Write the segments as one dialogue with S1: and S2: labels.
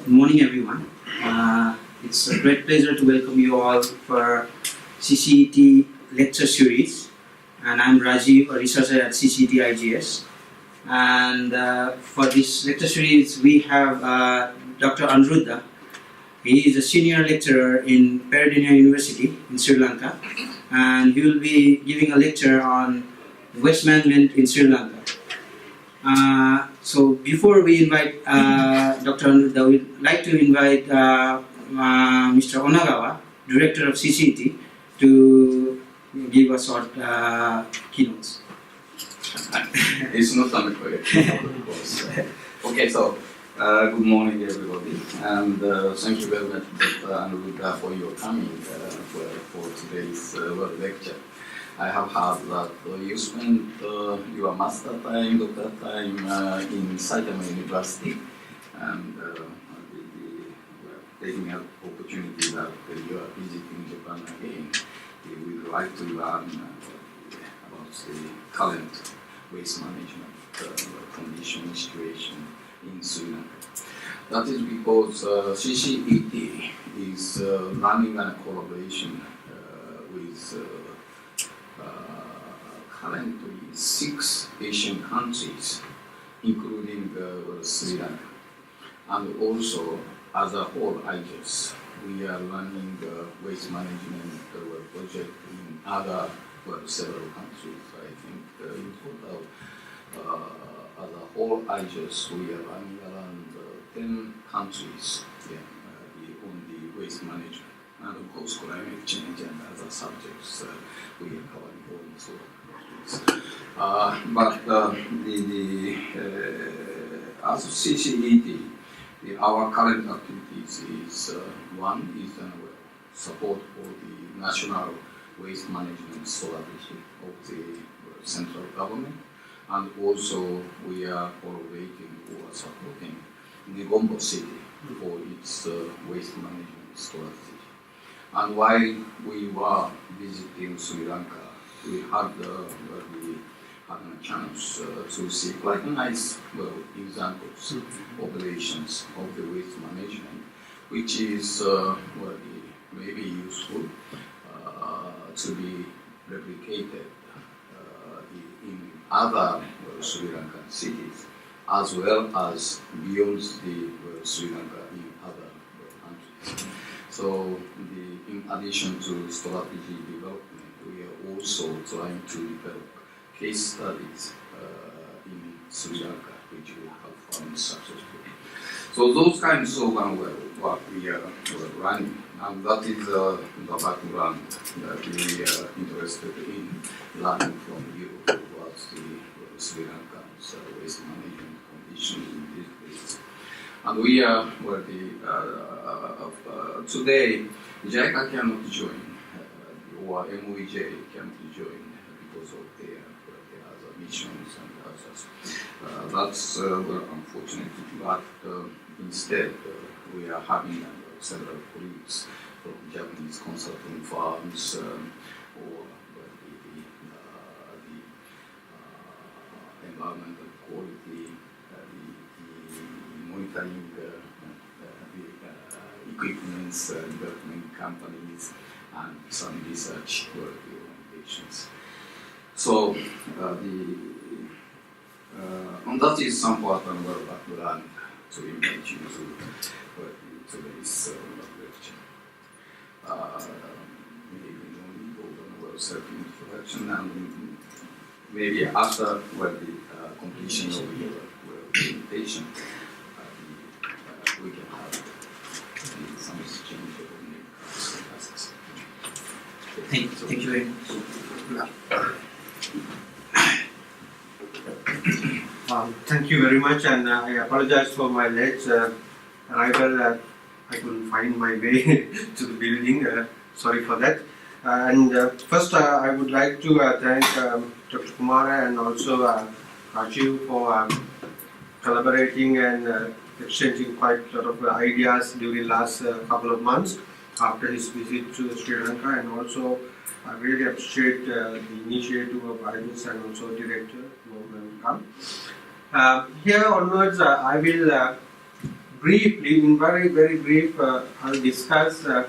S1: Good morning, everyone. It's a great pleasure to welcome you all for CCET lecture series. And I'm Rajiv, a researcher at CCET IGS. And for this lecture series, we have Dr. Anuruddha. He is a senior lecturer in Peradeniya University in Sri Lanka. And he will be giving a lecture on waste management in Sri Lanka. So before we invite Dr. Anuruddha, we'd like to invite Mr. Onagawa, Director of CCET, to give us short keynotes.
S2: It's not on the of course. Okay, so good morning, everybody, and thank you very much, Dr. Anuruddha, for your coming for today's lecture. I have heard that you spent your master time, doctor time in Saitama University, and taking an opportunity that you are visiting Japan again. We would like to learn about the current waste management condition situation in Sri Lanka. That is because CCET is running a collaboration with currently 6 Asian countries, including Sri Lanka. And also, as a whole, IGES, we are running waste management project in other several countries. I think in total, as a whole, IGES, we are running around 10 countries on the waste management. And of course, climate change and other subjects we are covering all these as CCET, our current activities is one is support for the national waste management strategy of the central government, and also we are collaborating or supporting Negombo City for its waste management strategy. And while we were visiting Sri Lanka, we had a chance to see quite nice examples, operations of the waste management, which is maybe useful to be replicated in other Sri Lankan cities, as well as beyond the Sri Lanka in other countries. So, in addition to strategy development, we are also trying to develop case studies in Sri Lanka, which we have found successful. So those kinds of work we are running, and that is the background that we are interested in learning from you towards the Sri Lankan's waste management conditions in this place. And we are today, JICA cannot join, or MOEJ cannot join because of their other missions and others. That's unfortunate, but instead we are having several colleagues from Japanese consulting firms or the environmental quality, the monitoring equipments, development companies, and some research organizations. So, and that is some part of our background to invite you to today's lecture. Maybe no need to go self-introduction, and maybe after the completion of your presentation, we can have some exchange of tasks.
S1: Thank you very much.
S3: Thank you very much, and I apologize for my late arrival. I couldn't find my way to the building. Sorry for that. First, I would like to thank Dr. Kumara and also Rajiv for collaborating and exchanging quite a lot of ideas during last couple of months after his visit to Sri Lanka, and also I really appreciate the initiative of Ordinance and also Director who have come. Here onwards, I will briefly, in very brief, I'll discuss the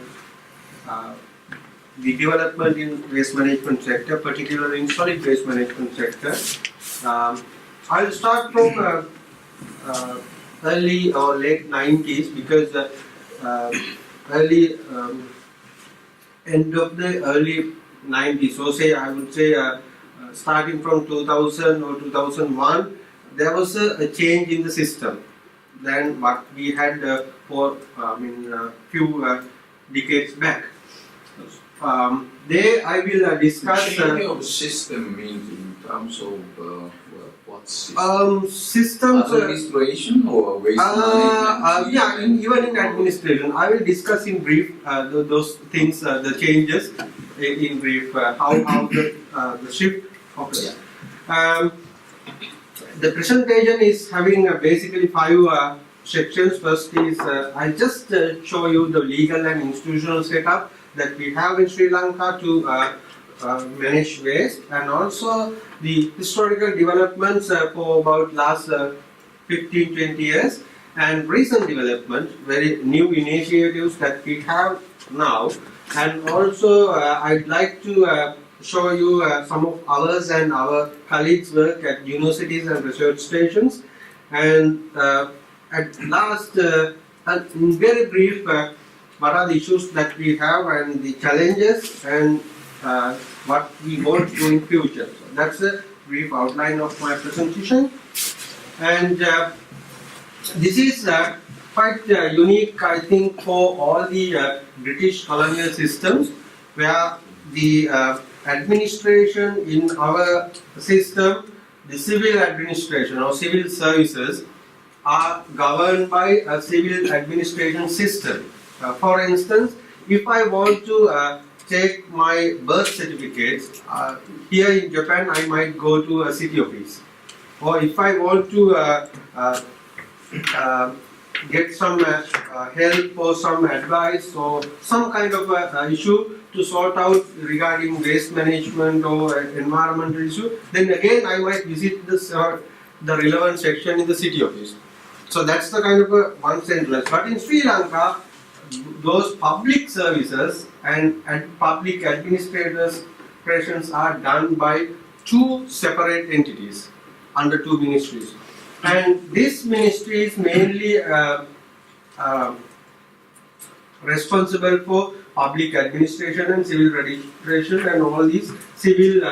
S3: development in waste management sector, particularly in solid waste management sector. I'll start from early or late 90s because early end of the early 90s. So I would say starting from 2000 or 2001, there was a change in the system than what we had for few decades back. There I will discuss.
S2: Change of system means in terms of what system?
S3: Systems.
S2: Administration or waste management?
S3: Yeah, even in administration. I will discuss in brief those things, the changes in brief, how the shift occurs. The presentation is having basically 5 sections. First is I just show you the legal and institutional setup that we have in Sri Lanka to manage waste, and also the historical developments for about last 15-20 years, and recent development, very new initiatives that we have now, and also I'd like to show you some of ours and our colleagues' work at universities and research stations, and at last, in very brief, what are the issues that we have and the challenges and what we want to do in future. So that's a brief outline of my presentation, and this is quite unique, I think, for all the British colonial systems, where the administration in our system, the civil administration or civil services, are governed by a civil administration system. For instance, if I want to take my birth certificates, here in Japan I might go to a city office. Or if I want to get some help or some advice or some kind of issue to sort out regarding waste management or environmental issue, then again I might visit this, the relevant section in the city office. So that's the kind of one sentence. But in Sri Lanka, those public services and public administrations are done by 2 separate entities under 2 ministries. And this ministry is mainly responsible for public administration and civil registration and all these civil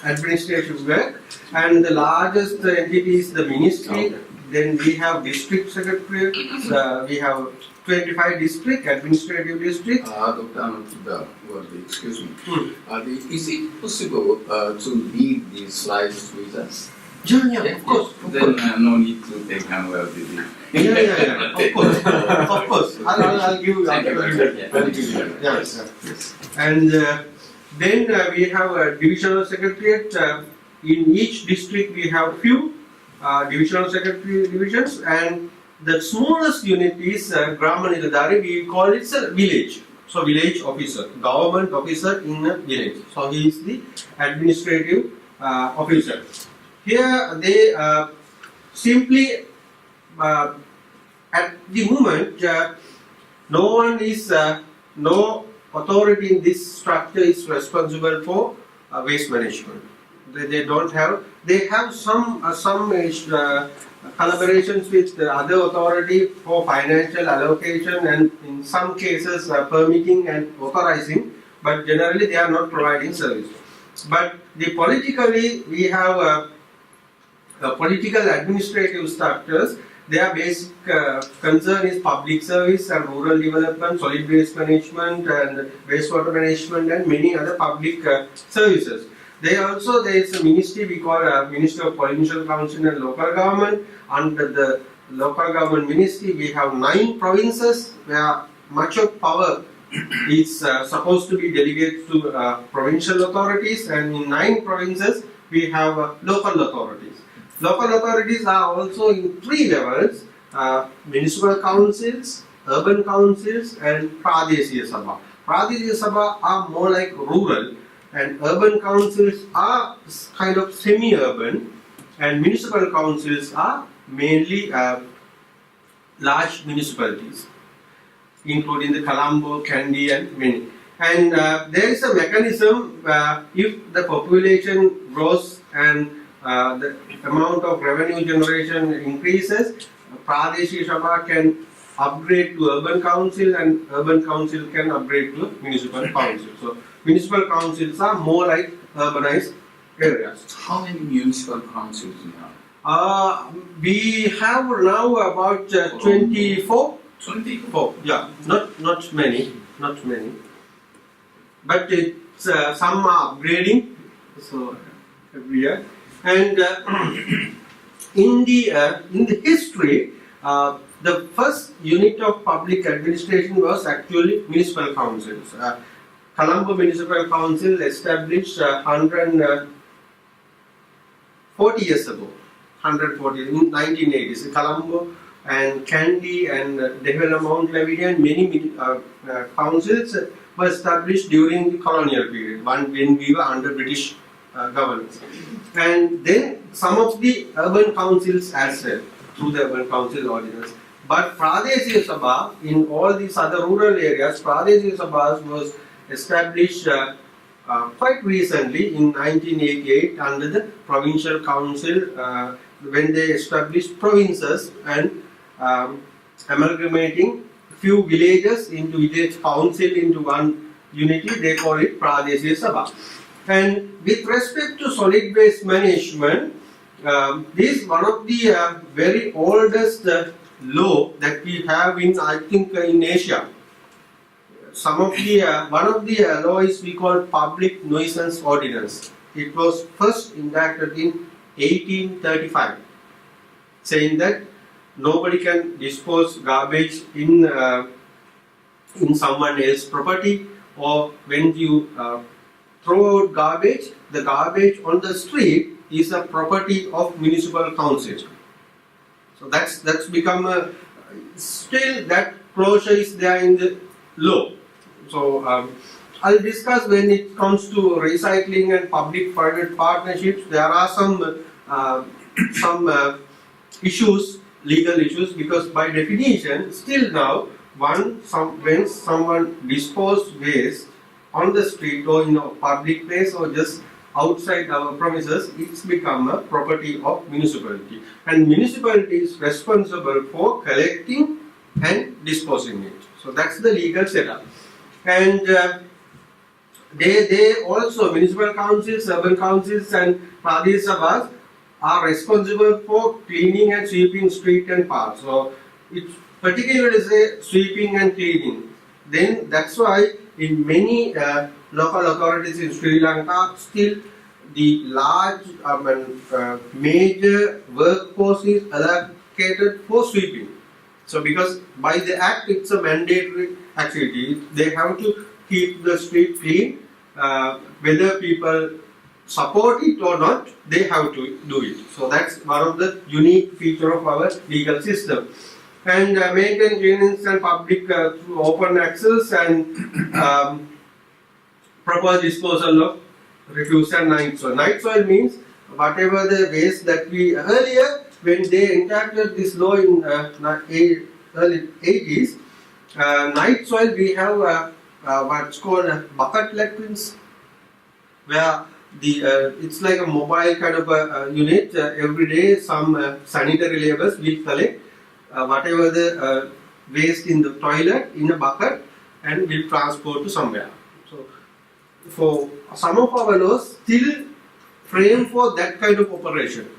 S3: administrative work. And the largest entity is the ministry. Then we have district secretaries, we have 25 district, administrative district.
S2: Dr. Anand, excuse me. Is it possible to read these slides with us?
S3: Yeah, of course.
S2: Then no need to take another video.
S3: Yeah, of course. I'll give you. Yes. And then we have a divisional secretariat. In each district we have few divisional secretary divisions, and the smallest unit is Grama Niladhari. We call it a village. So village officer, government officer in a village. So he is the administrative officer. Here they simply at the moment no one is no authority in this structure is responsible for waste management. They don't have. They have some collaborations with the other authority for financial allocation and in some cases permitting and authorizing, but generally they are not providing service. But politically we have political administrative structures. Their basic concern is public service and rural development, solid waste management and wastewater management and many other public services. There is a ministry we call Ministry of Provincial Council and Local Government. Under the Local Government Ministry we have 9 provinces where much of power is supposed to be delegated to provincial authorities, and in 9 provinces we have local authorities. Local authorities are also in 3 levels: municipal councils, urban councils and Pradeshiya Sabha. Pradeshiya Sabha are more like rural, and urban councils are kind of semi-urban, and municipal councils are mainly large municipalities, including the Colombo, Kandy and many. And there is a mechanism if the population grows and the amount of revenue generation increases, Pradeshi Sabha can upgrade to urban council and urban council can upgrade to municipal council. So municipal councils are more like urbanized areas.
S2: How many municipal councils now?
S3: We have now about 24.
S2: 24.
S3: Yeah, not many, but it's some are upgrading. So every year, and in the history, the first unit of public administration was actually municipal councils. Colombo Municipal Council established 140 years ago. 140 in 1980s. Colombo and Kandy and Devila Mount Lavinia and many councils were established during the colonial period, when we were under British governance. And then some of the urban councils as well, through the Urban Council Ordinance. But Pradeshi Sabha, in all these other rural areas, Pradeshi Sabha was established quite recently in 1988 under the Provincial Council when they established provinces and amalgamating few villages into village council into one unity, they call it Pradeshi Sabha. And with respect to solid waste management, this is one of the very oldest law that we have in, I think, in Asia. Some of the one of the laws we call Public Nuisance Ordinance. It was first enacted in 1835, saying that nobody can dispose garbage in someone else's property, or when you throw out garbage, the garbage on the street is a property of municipal council. So that's become a, still that closure is there in the law. So I'll discuss when it comes to recycling and public-private partnerships. There are some issues, legal issues, because by definition, still now, when someone disposes waste on the street or in a public place or just outside our premises, it's become a property of municipality. And municipality is responsible for collecting and disposing it. So that's the legal setup. And they also, municipal councils, urban councils and Pradesh Sabhas are responsible for cleaning and sweeping street and parks. So it's particularly say sweeping and cleaning. Then that's why in many local authorities in Sri Lanka, still the large major workforce is allocated for sweeping. So because by the act it's a mandatory activity, they have to keep the street clean, whether people support it or not, they have to do it. So that's one of the unique feature of our legal system. And maintain cleanliness and public through open access and proper disposal of refuse and night soil. Night soil means whatever the waste that we earlier, when they enacted this law in early 80s, night soil we have what's called bucket latrines, where the it's like a mobile kind of a unit. Every day some sanitary labourers will collect whatever the waste in the toilet in a bucket and will transport to somewhere. So for some of our laws still frame for that kind of operation.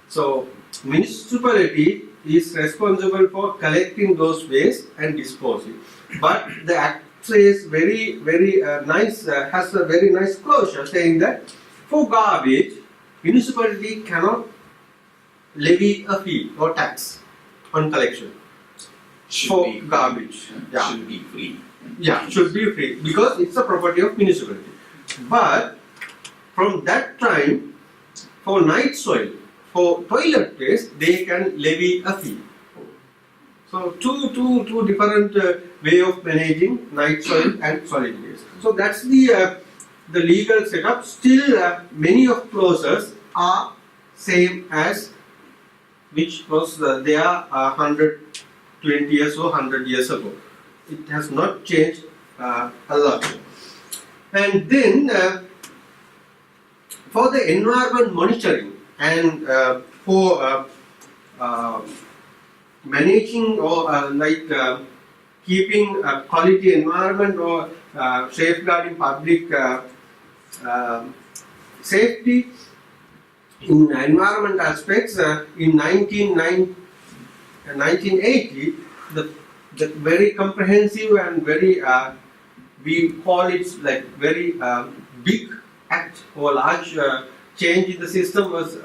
S3: So municipality is responsible for collecting those waste and disposing. But the act says very nice, has a very nice closure saying that for garbage, municipality cannot levy a fee or tax on collection for garbage. Yeah.
S2: Should be free.
S3: Yeah, should be free because it's a property of municipality. But from that time, for night soil, for toilet waste, they can levy a fee. So two different way of managing night soil and solid waste. So that's the legal setup. Still, many of clauses are same as which was there 100 20 years or 100 years ago. It has not changed a lot. And then for the environment monitoring and for managing or keeping a quality environment or safeguarding public safety in environment aspects, in 1980, the very comprehensive and very we call it like very big act or large change in the system was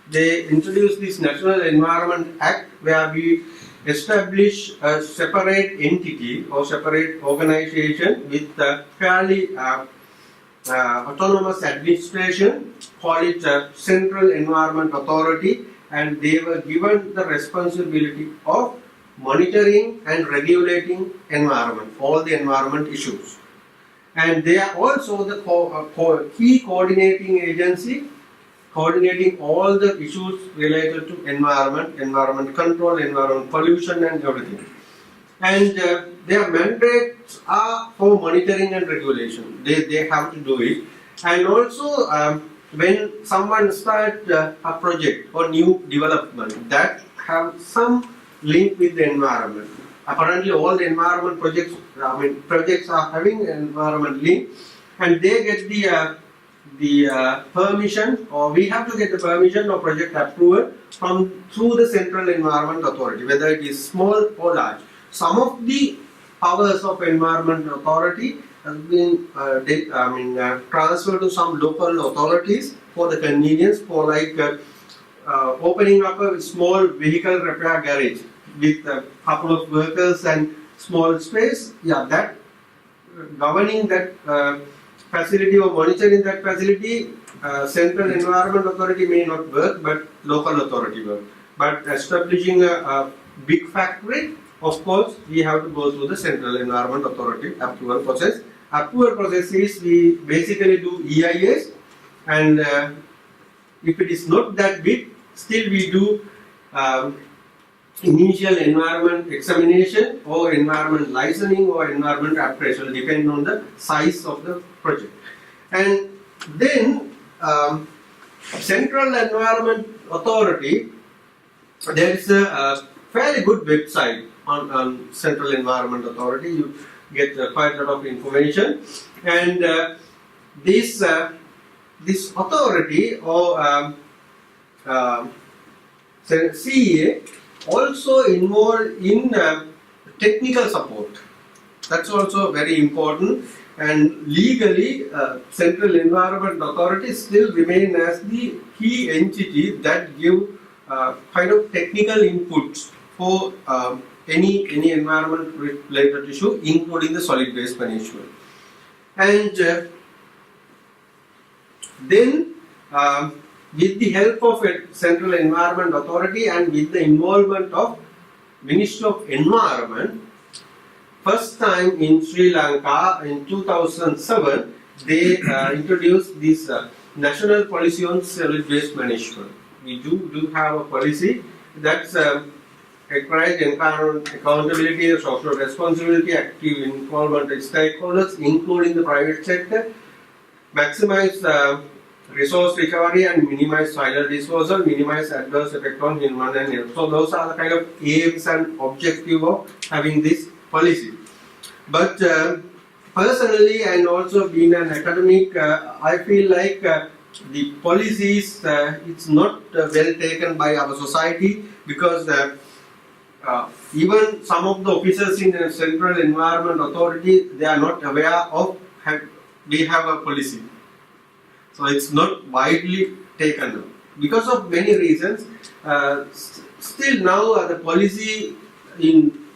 S3: they introduced this National Environment Act, where we establish a separate entity or separate organization with a fairly autonomous administration, call it Central Environment Authority, and they were given the responsibility of monitoring and regulating environment, all the environment issues. And they are also the key coordinating agency, coordinating all the issues related to environment, environment control, environment pollution and everything. And their mandates are for monitoring and regulation. They have to do it. And also when someone starts a project or new development that have some link with the environment. Apparently all the environment projects, projects are having environment link, and they get the permission, or we have to get the permission or project approval through the Central Environment Authority, whether it is small or large. Some of the powers of Environment Authority has been transferred to some local authorities for the convenience, for like opening up a small vehicle repair garage with a couple of workers and small space. Yeah, that governing that facility or monitoring that facility, Central Environment Authority may not work, but local authority work. But establishing a big factory, of course, we have to go through the Central Environment Authority approval process. Approval process is we basically do EIS, and if it is not that big, still we do initial environment examination or environment licensing or environment appraisal, depending on the size of the project. And then Central Environment Authority, there is a fairly good website on Central Environment Authority. You get quite a lot of information, and this authority or CEA also involved in technical support. That's also very important, and legally Central Environment Authority still remain as the key entity that give kind of technical inputs for any environment related issue, including the solid waste management. And then with the help of a Central Environment Authority and with the involvement of Ministry of Environment, first time in Sri Lanka in 2007, they introduced this national policy on solid waste management. We do have a policy that's encourage environment accountability, social responsibility, active involvement of stakeholders, including the private sector, maximize resource recovery and minimize soil disposal, minimize adverse effect on human and health. So those are the kind of aims and objective of having this policy. But personally, and also being an academic, I feel like the policies it's not well taken by our society, because even some of the officers in the Central Environment Authority, they are not aware of we have a policy. So it's not widely taken up because of many reasons. Still now the policy in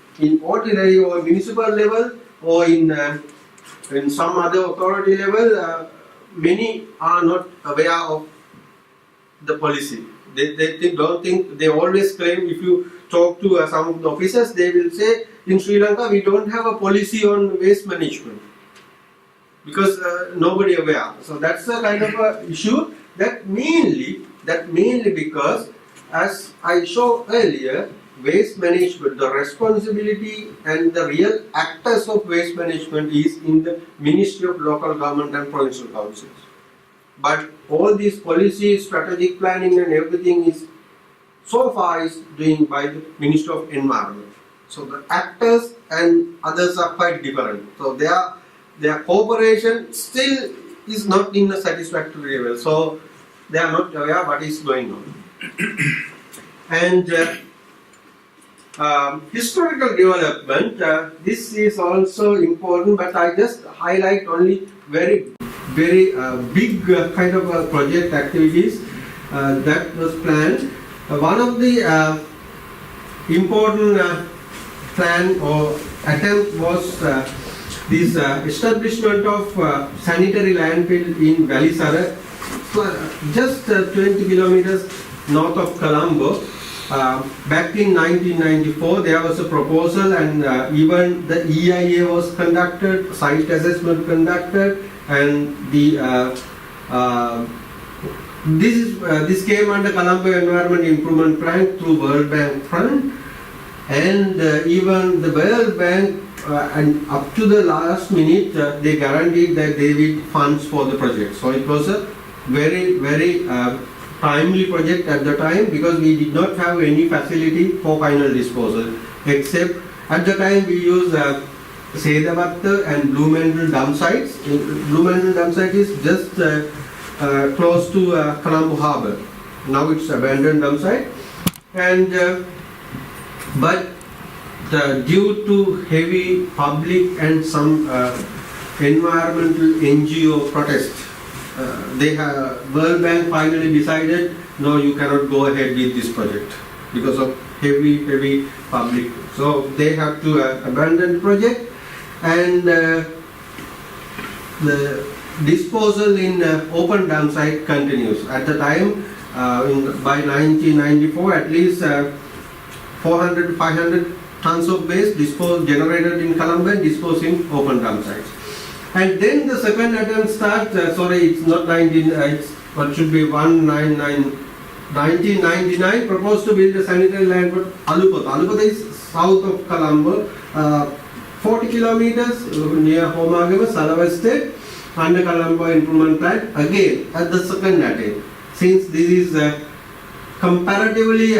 S3: ordinary or municipal level or in some other authority level, many are not aware of the policy. They don't think, they always claim, if you talk to some of the officers, they will say, in Sri Lanka we don't have a policy on waste management, because nobody aware. So that's a kind of a issue that mainly because, as I showed earlier, waste management, the responsibility and the real actors of waste management is in the Ministry of Local Government and Provincial Councils. But all these policies, strategic planning and everything is so far is doing by the Ministry of Environment. So the actors and others are quite different. So their cooperation still is not in a satisfactory level. So they are not aware what is going on. And historical development, this is also important, but I just highlight only very big kind of project activities that was planned. One of the important plan or attempt was this establishment of sanitary landfill in Valisara, just 20 kilometers north of Colombo. Back in 1994, there was a proposal, and even the EIA was conducted, site assessment conducted, and this came under Colombo Environment Improvement Plan through World Bank Fund, and even the World Bank and up to the last minute they guaranteed that they will funds for the project. So it was a very timely project at the time, because we did not have any facility for final disposal, except at the time we used Sedavatta and Blue Mandel dump sites. Blue Mandel dump site is just close to Colombo Harbour. Now it's abandoned dump site, and but due to heavy public and some environmental NGO protest, World Bank finally decided, no, you cannot go ahead with this project because of heavy public. So they have to abandon the project, and the disposal in open dump site continues. At the time, by 1994, at least 400 to 500 tons of waste generated in Colombo and disposed in open dump sites. And then the second attempt starts, it's not 1999, proposed to build a sanitary landfill at Alupata. Alupata is south of Colombo, 40 kilometers near Homagama, Sarawak State, under Colombo Improvement Plan, again at the second attempt. Since this is a comparatively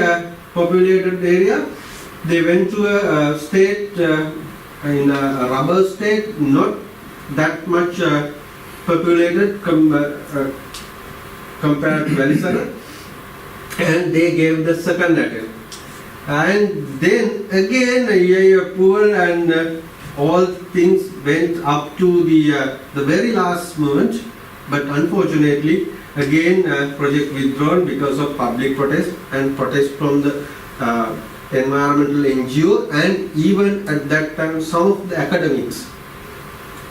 S3: populated area, they went to a state, in a rubber state, not that much populated compared to Valisara, and they gave the second attempt. And then again EIA approval, and all things went up to the very last moment, but unfortunately again project withdrawn because of public protest and protest from the environmental NGO, and even at that time some of the academics,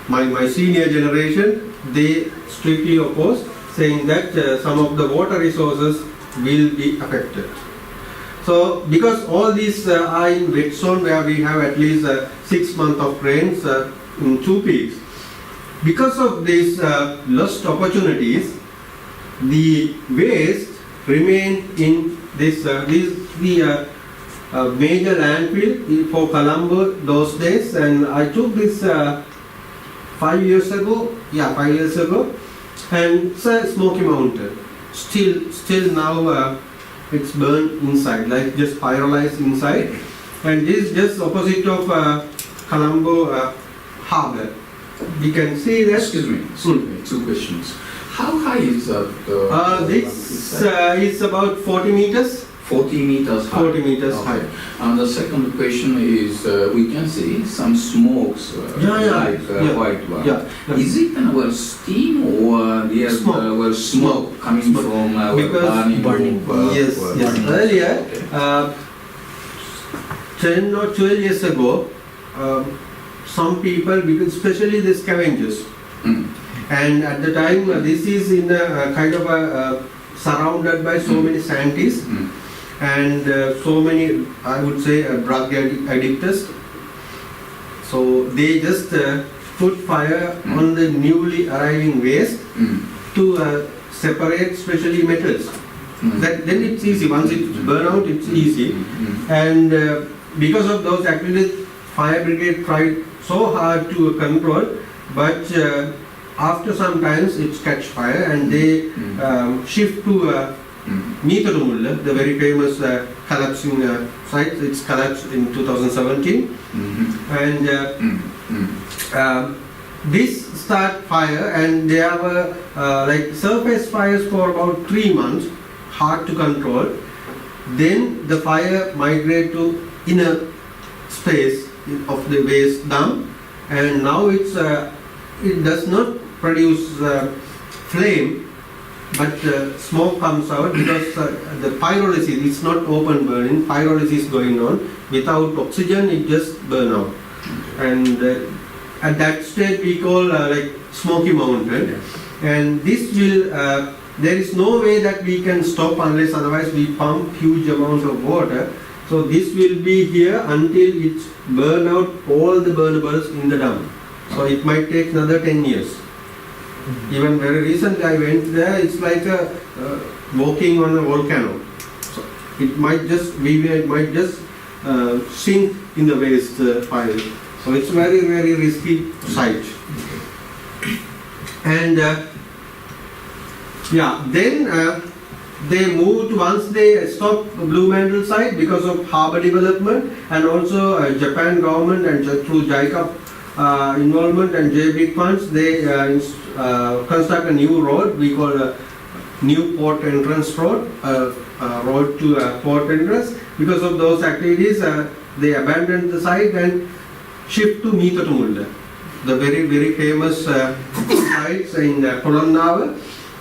S3: my senior generation, they strictly opposed, saying that some of the water resources will be affected. So because all these are in wet zone where we have at least 6 months of rains in 2 peaks, because of these lost opportunities, the waste remain in this major landfill for Colombo those days. And I took this 5 years ago, and it's a smoky mountain. Still now it's burned inside, like just pyrolyzed inside, and this is just opposite of Colombo Harbour. You can see that.
S2: Excuse me, 2 questions. How high is
S3: this is about 40 meters.
S2: 40 meters high.
S3: 40 meters high.
S2: And the second question is, we can see some smokes, like white one. Is it steam or smoke coming from burning?
S3: Yes. Earlier, 10 or 12 years ago, some people, because especially the scavengers, and at the time this is in a kind of a surrounded by so many scientists. And so many, I would say, drug addicts. So they just put fire on the newly arriving waste to separate, especially metals. then it's easy. Once it's burn out, it's easy. And because of those activities, fire brigade tried so hard to control, but after some times it's catch fire, and they shift to Meetharumulla, the very famous collapsing site. It's collapsed in 2017, and this start fire, and there were like surface fires for about 3 months, hard to control. Then the fire migrate to inner space of the waste dump, and now it's it does not produce flame, but smoke comes out because the pyrolysis, it's not open burning, pyrolysis going on. Without oxygen, it just burn out. And at that stage we call like smoky mountain. And this will, there is no way that we can stop unless otherwise we pump huge amounts of water. So this will be here until it's burn out all the burnables in the dump. So it might take another 10 years. Even very recently I went there, it's like walking on a volcano. So it might just, it might just sink in the waste pile. So it's very, very risky site. And then they moved, once they stopped Blue Mantle site because of harbour development, and also Japan government and through JICA involvement and JBIC funds, they construct a new road we call a new port entrance road, road to port entrance. Because of those activities, they abandoned the site and shift to Meetharumulla, the very, very famous sites in Kolonnawa,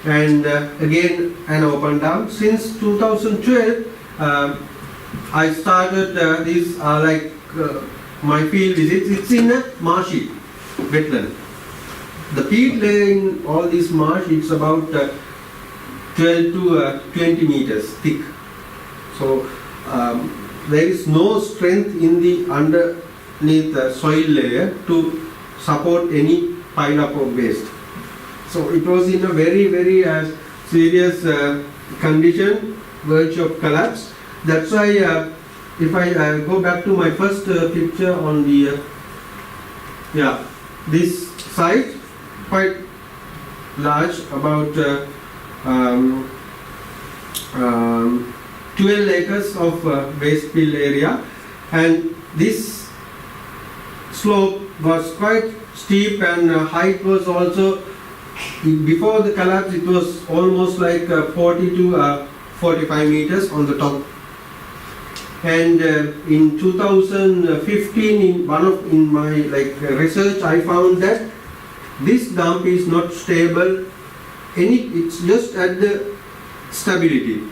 S3: and again an open dump. Since 2012, I started this my field visits. It's in a marshy wetland. The peat layer in all this marsh, it's about 12 to 20 meters thick. So there is no strength in the underneath soil layer to support any pile up of waste. So it was in a very, very serious condition, verge of collapse. That's why if I go back to my first picture on the this site, quite large, about 12 acres of waste fill area, and this slope was quite steep, and height was also, before the collapse it was almost like 40 to 45 meters on the top. And in 2015, in my research, I found that this dump is not stable. It's just at the stability.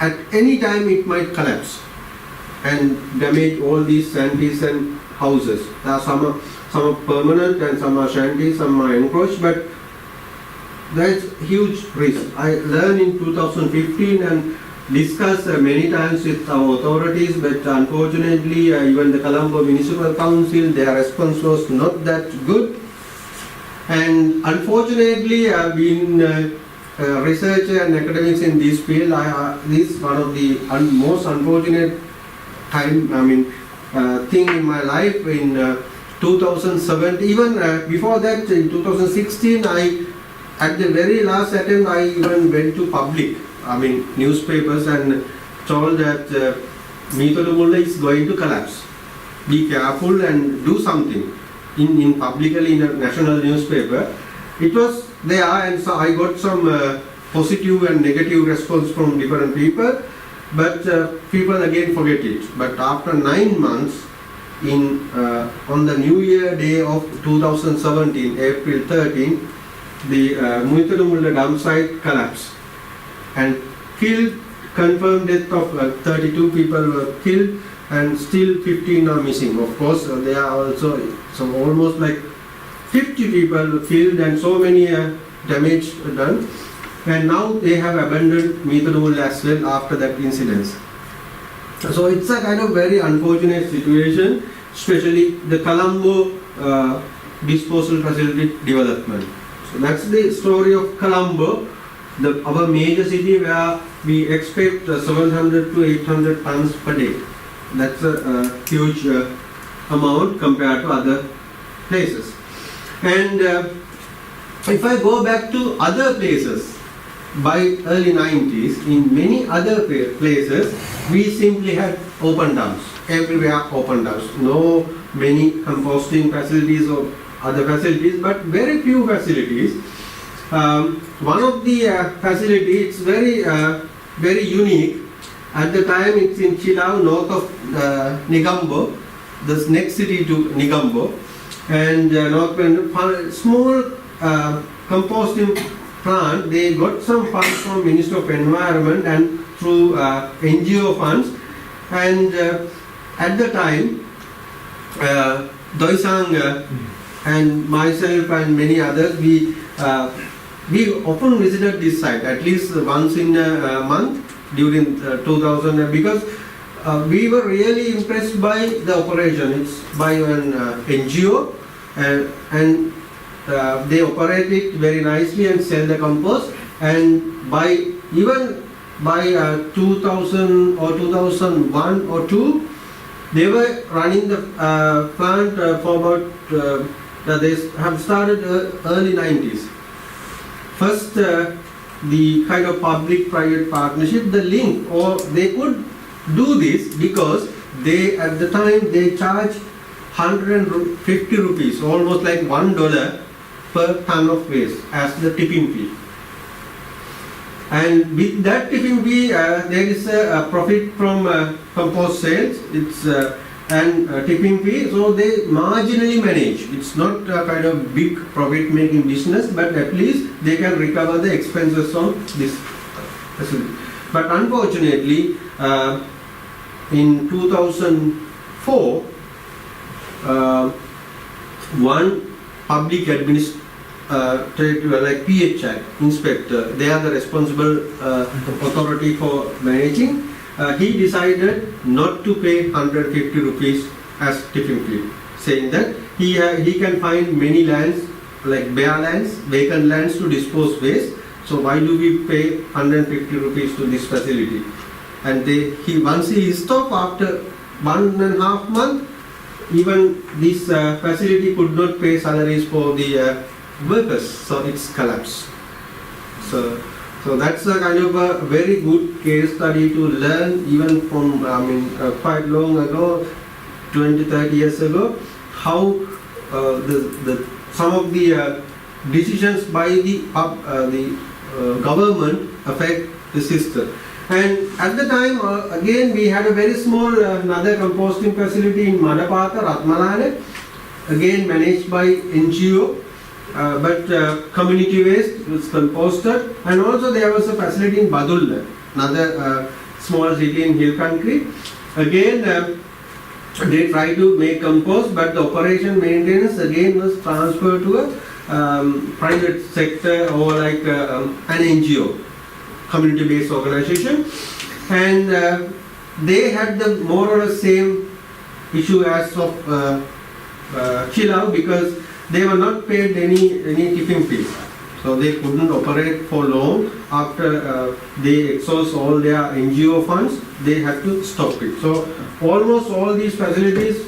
S3: At any time it might collapse and damage all these shanties and houses. There are some are permanent and some are shanties, some are encroached, but that's huge risk. I learned in 2015 and discussed many times with our authorities, but unfortunately even the Colombo Municipal Council, their response was not that good. And unfortunately, being a researcher and academics in this field, this is one of the most unfortunate thing in my life. In 2007, even before that, in 2016, at the very last attempt, I even went to public, newspapers, and told that Meetharumulla is going to collapse. Be careful and do something. In publicly in a national newspaper, it was there, and so I got some positive and negative response from different people, but people again forget it. But after 9 months, on the New Year day of 2017, April 13, the Municipal dump site collapsed and killed, confirmed death of 32 people were killed, and still 15 are missing. Of course, there are also almost like 50 people killed and so many damage done. And now they have abandoned Meetharumulla as well after that incident. So it's a kind of very unfortunate situation, especially the Colombo disposal facility development. So that's the story of Colombo. our major city where we expect 700 to 800 tons per day. That's a huge amount compared to other places. And if I go back to other places, by early 90s, in many other places, we simply had open dumps. Everywhere open dumps. No many composting facilities or other facilities, but very few facilities. One of the facilities, it's very unique. At the time, it's in Chilau, north of Negombo, the next city to Negombo, and small composting plant. They got some funds from Minister of Environment and through NGO funds, and at the time, Doisang and myself and many others, we often visited this site at least once in a month during 2000, because we were really impressed by the operation. It's by an NGO, and they operate it very nicely and sell the compost. And by 2000 or 2001 or 2, they were running the plant for about they have started early 90s. First, the kind of public-private partnership, the link, or they could do this because they, at the time, they charge 150 rupees, almost like $1 per ton of waste as the tipping fee. And with that tipping fee, there is a profit from compost sales. It's and tipping fee, so they marginally manage. It's not a kind of big profit-making business, but at least they can recover the expenses on this facility. But unfortunately, in 2004, one public administrator, like PHI inspector, they are the responsible authority for managing. He decided not to pay 150 rupees as tipping fee, saying that he can find many lands, like bare lands, vacant lands to dispose waste. So why do we pay 150 rupees to this facility? And once he stopped after 1.5 months, even this facility could not pay salaries for the workers, so it's collapsed. So that's a kind of a very good case study to learn, even from quite long ago, 20-30 years ago, how some of the decisions by the government affect the system. And at the time, again, we had a very small another composting facility in Madapata, Ratmalane, again managed by NGO. But community waste was composted, and also there was a facility in Badulla, another small city in hill country. Again, they tried to make compost, but the operation maintenance again was transferred to a private sector or like an NGO, community-based organization, and they had the more or less same issue as of Chilau, because they were not paid any tipping fees, so they couldn't operate for long. After they exhaust all their NGO funds, they had to stop it. So almost all these facilities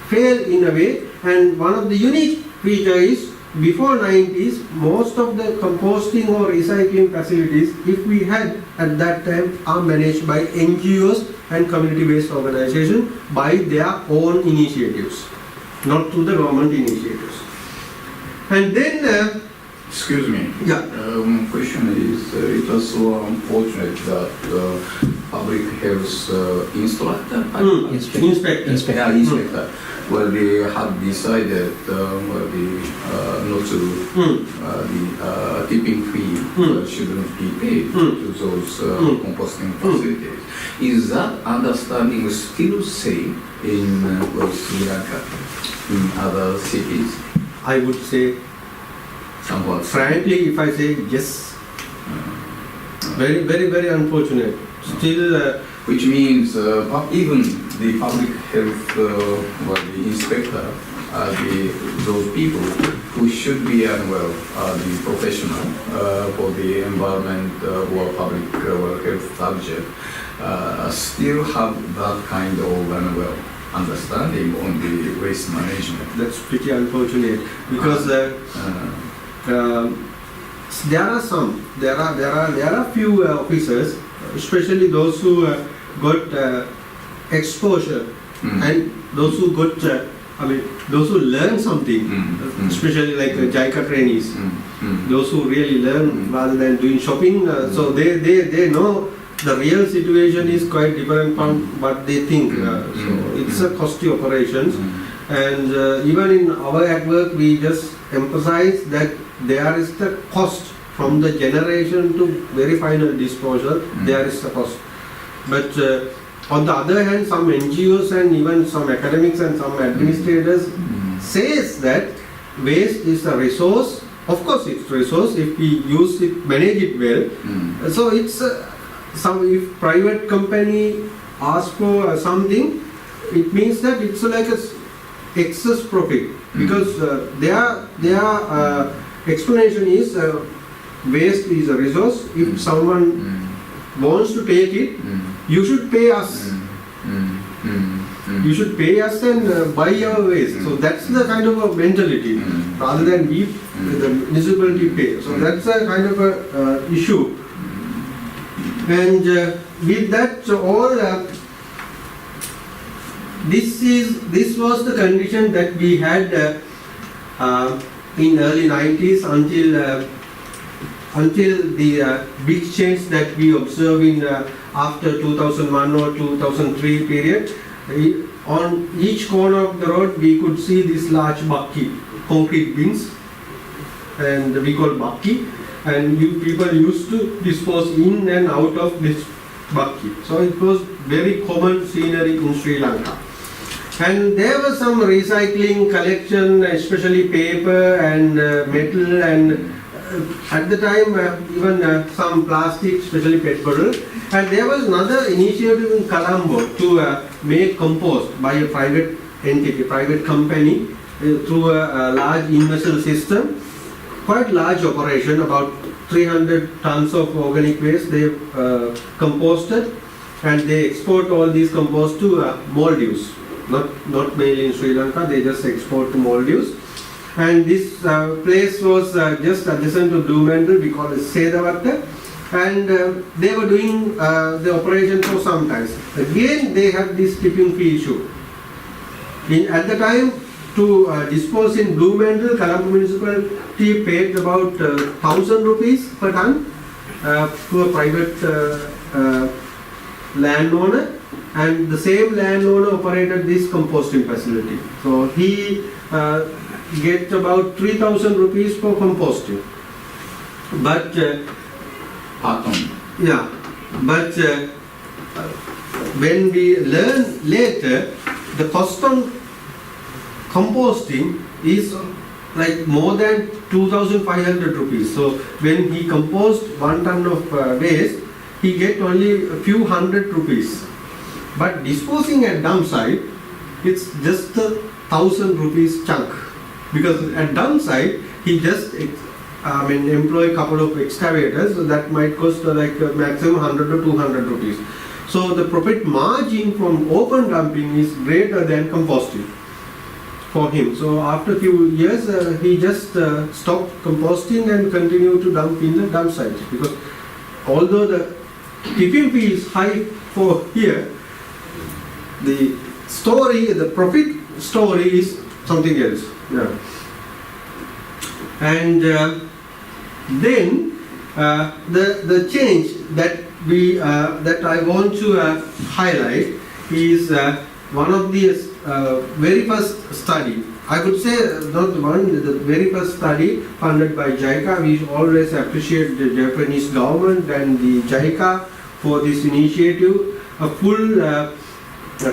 S3: fail in a way. And one of the unique features is, before 90s, most of the composting or recycling facilities, if we had at that time, are managed by NGOs and community-based organizations by their own initiatives, not through the government initiatives. And then,
S2: excuse me.
S3: Yeah.
S2: Question is, it was so unfortunate that public health inspector, inspector, well, they had decided not to the tipping fee shouldn't be paid to those composting facilities. Is that understanding still same in Lanka, in other cities?
S3: I would say,
S2: somewhat.
S3: Frankly, if I say yes, very, very, very unfortunate. Still,
S2: which means even the public health the inspector those people who should be the professional for the environment or public health subject still have that kind of understanding on the waste management.
S3: That's pretty unfortunate because there are few officers, especially those who got exposure and those who got those who learn something, especially like JICA trainees, those who really learn rather than doing shopping. So they know the real situation is quite different from what they think. So it's a costly operations, and even in our at work we just emphasize that there is the cost from the generation to very final disposal. There is the cost, but on the other hand, some NGOs and even some academics and some administrators says that waste is a resource. Of course, it's a resource if we use it, manage it well. So it's if private company asks for something, it means that it's like a excess profit because their explanation is waste is a resource. If someone wants to take it, you should pay us. You should pay us and buy our waste. So that's the kind of a mentality rather than we, the municipality pay. So that's a kind of a issue. And with that all, this was the condition that we had in early 90s until the big change that we observe in after 2001 or 2003 period. On each corner of the road we could see this large bucket, concrete bins, and we call bucket, and people used to dispose in and out of this bucket. So it was very common scenery in Sri Lanka. And there was some recycling collection, especially paper and metal, and at the time even some plastic, especially pet bottle. And there was another initiative in Colombo to make compost by a private entity, private company, through a large universal system. Quite large operation, about 300 tons of organic waste they composted, and they export all these compost to Maldives. Not mainly in Sri Lanka, they just export to Maldives. And this place was just adjacent to Blue Mandal, we call it Sedavatta, and they were doing the operation for some time. Again, they had this tipping fee issue. At the time, to dispose in Blue Mandal, Colombo Municipality paid about 1,000 rupees per ton to a private landowner, and the same landowner operated this composting facility. So he gets about 3,000 rupees for composting. But when we learn later, the cost on composting is like more than 2,500 rupees. So when he composed 1 ton of waste, he get only a few hundred rupees. But disposing at dump site, it's just a 1,000 rupees chunk. Because at dump site, he just employ a couple of excavators, so that might cost like maximum 100 or 200 rupees. So the profit margin from open dumping is greater than composting for him. So after a few years, he just stopped composting and continued to dump in the dump site. Because although the tipping fee is high for here, the profit story is something else. Yeah. And then the change that I want to highlight is one of the very first study. I could say not one, the very first study funded by JICA. We always appreciate the Japanese government and the JICA for this initiative. A full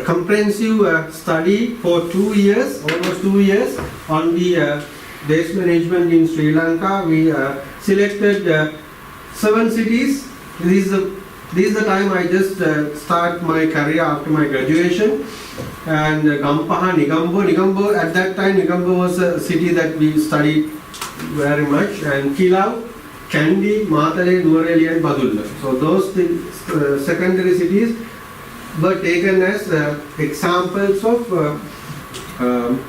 S3: comprehensive study for 2 years, almost 2 years, on the waste management in Sri Lanka. We selected 7 cities. This is this is the time I just start my career after my graduation. And Gampaha, Negombo, at that time Negombo was a city that we studied very much, and Kilau, Kandy, Matale, Nuwareli and Badulla. So those secondary cities were taken as examples of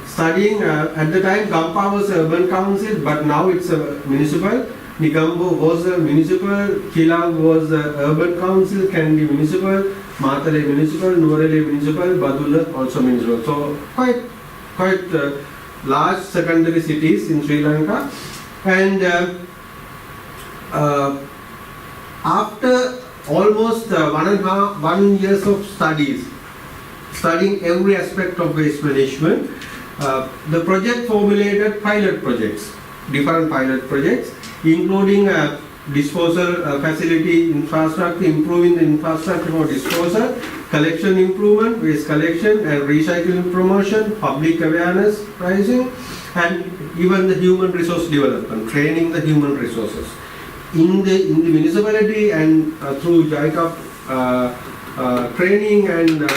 S3: studying. At the time Gampa was urban council, but now it's a municipal. Negombo was a municipal, Kilau was a urban council, Kandy municipal, Matale municipal, Nuwareli municipal, Badulla also municipal. So quite large secondary cities in Sri Lanka. And after almost 1 year of studying every aspect of waste management, the project formulated different pilot projects, including disposal facility infrastructure, improving the infrastructure for disposal, collection improvement, waste collection and recycling promotion, public awareness raising, and even the human resource development, training the human resources. In the municipality and through JICA training and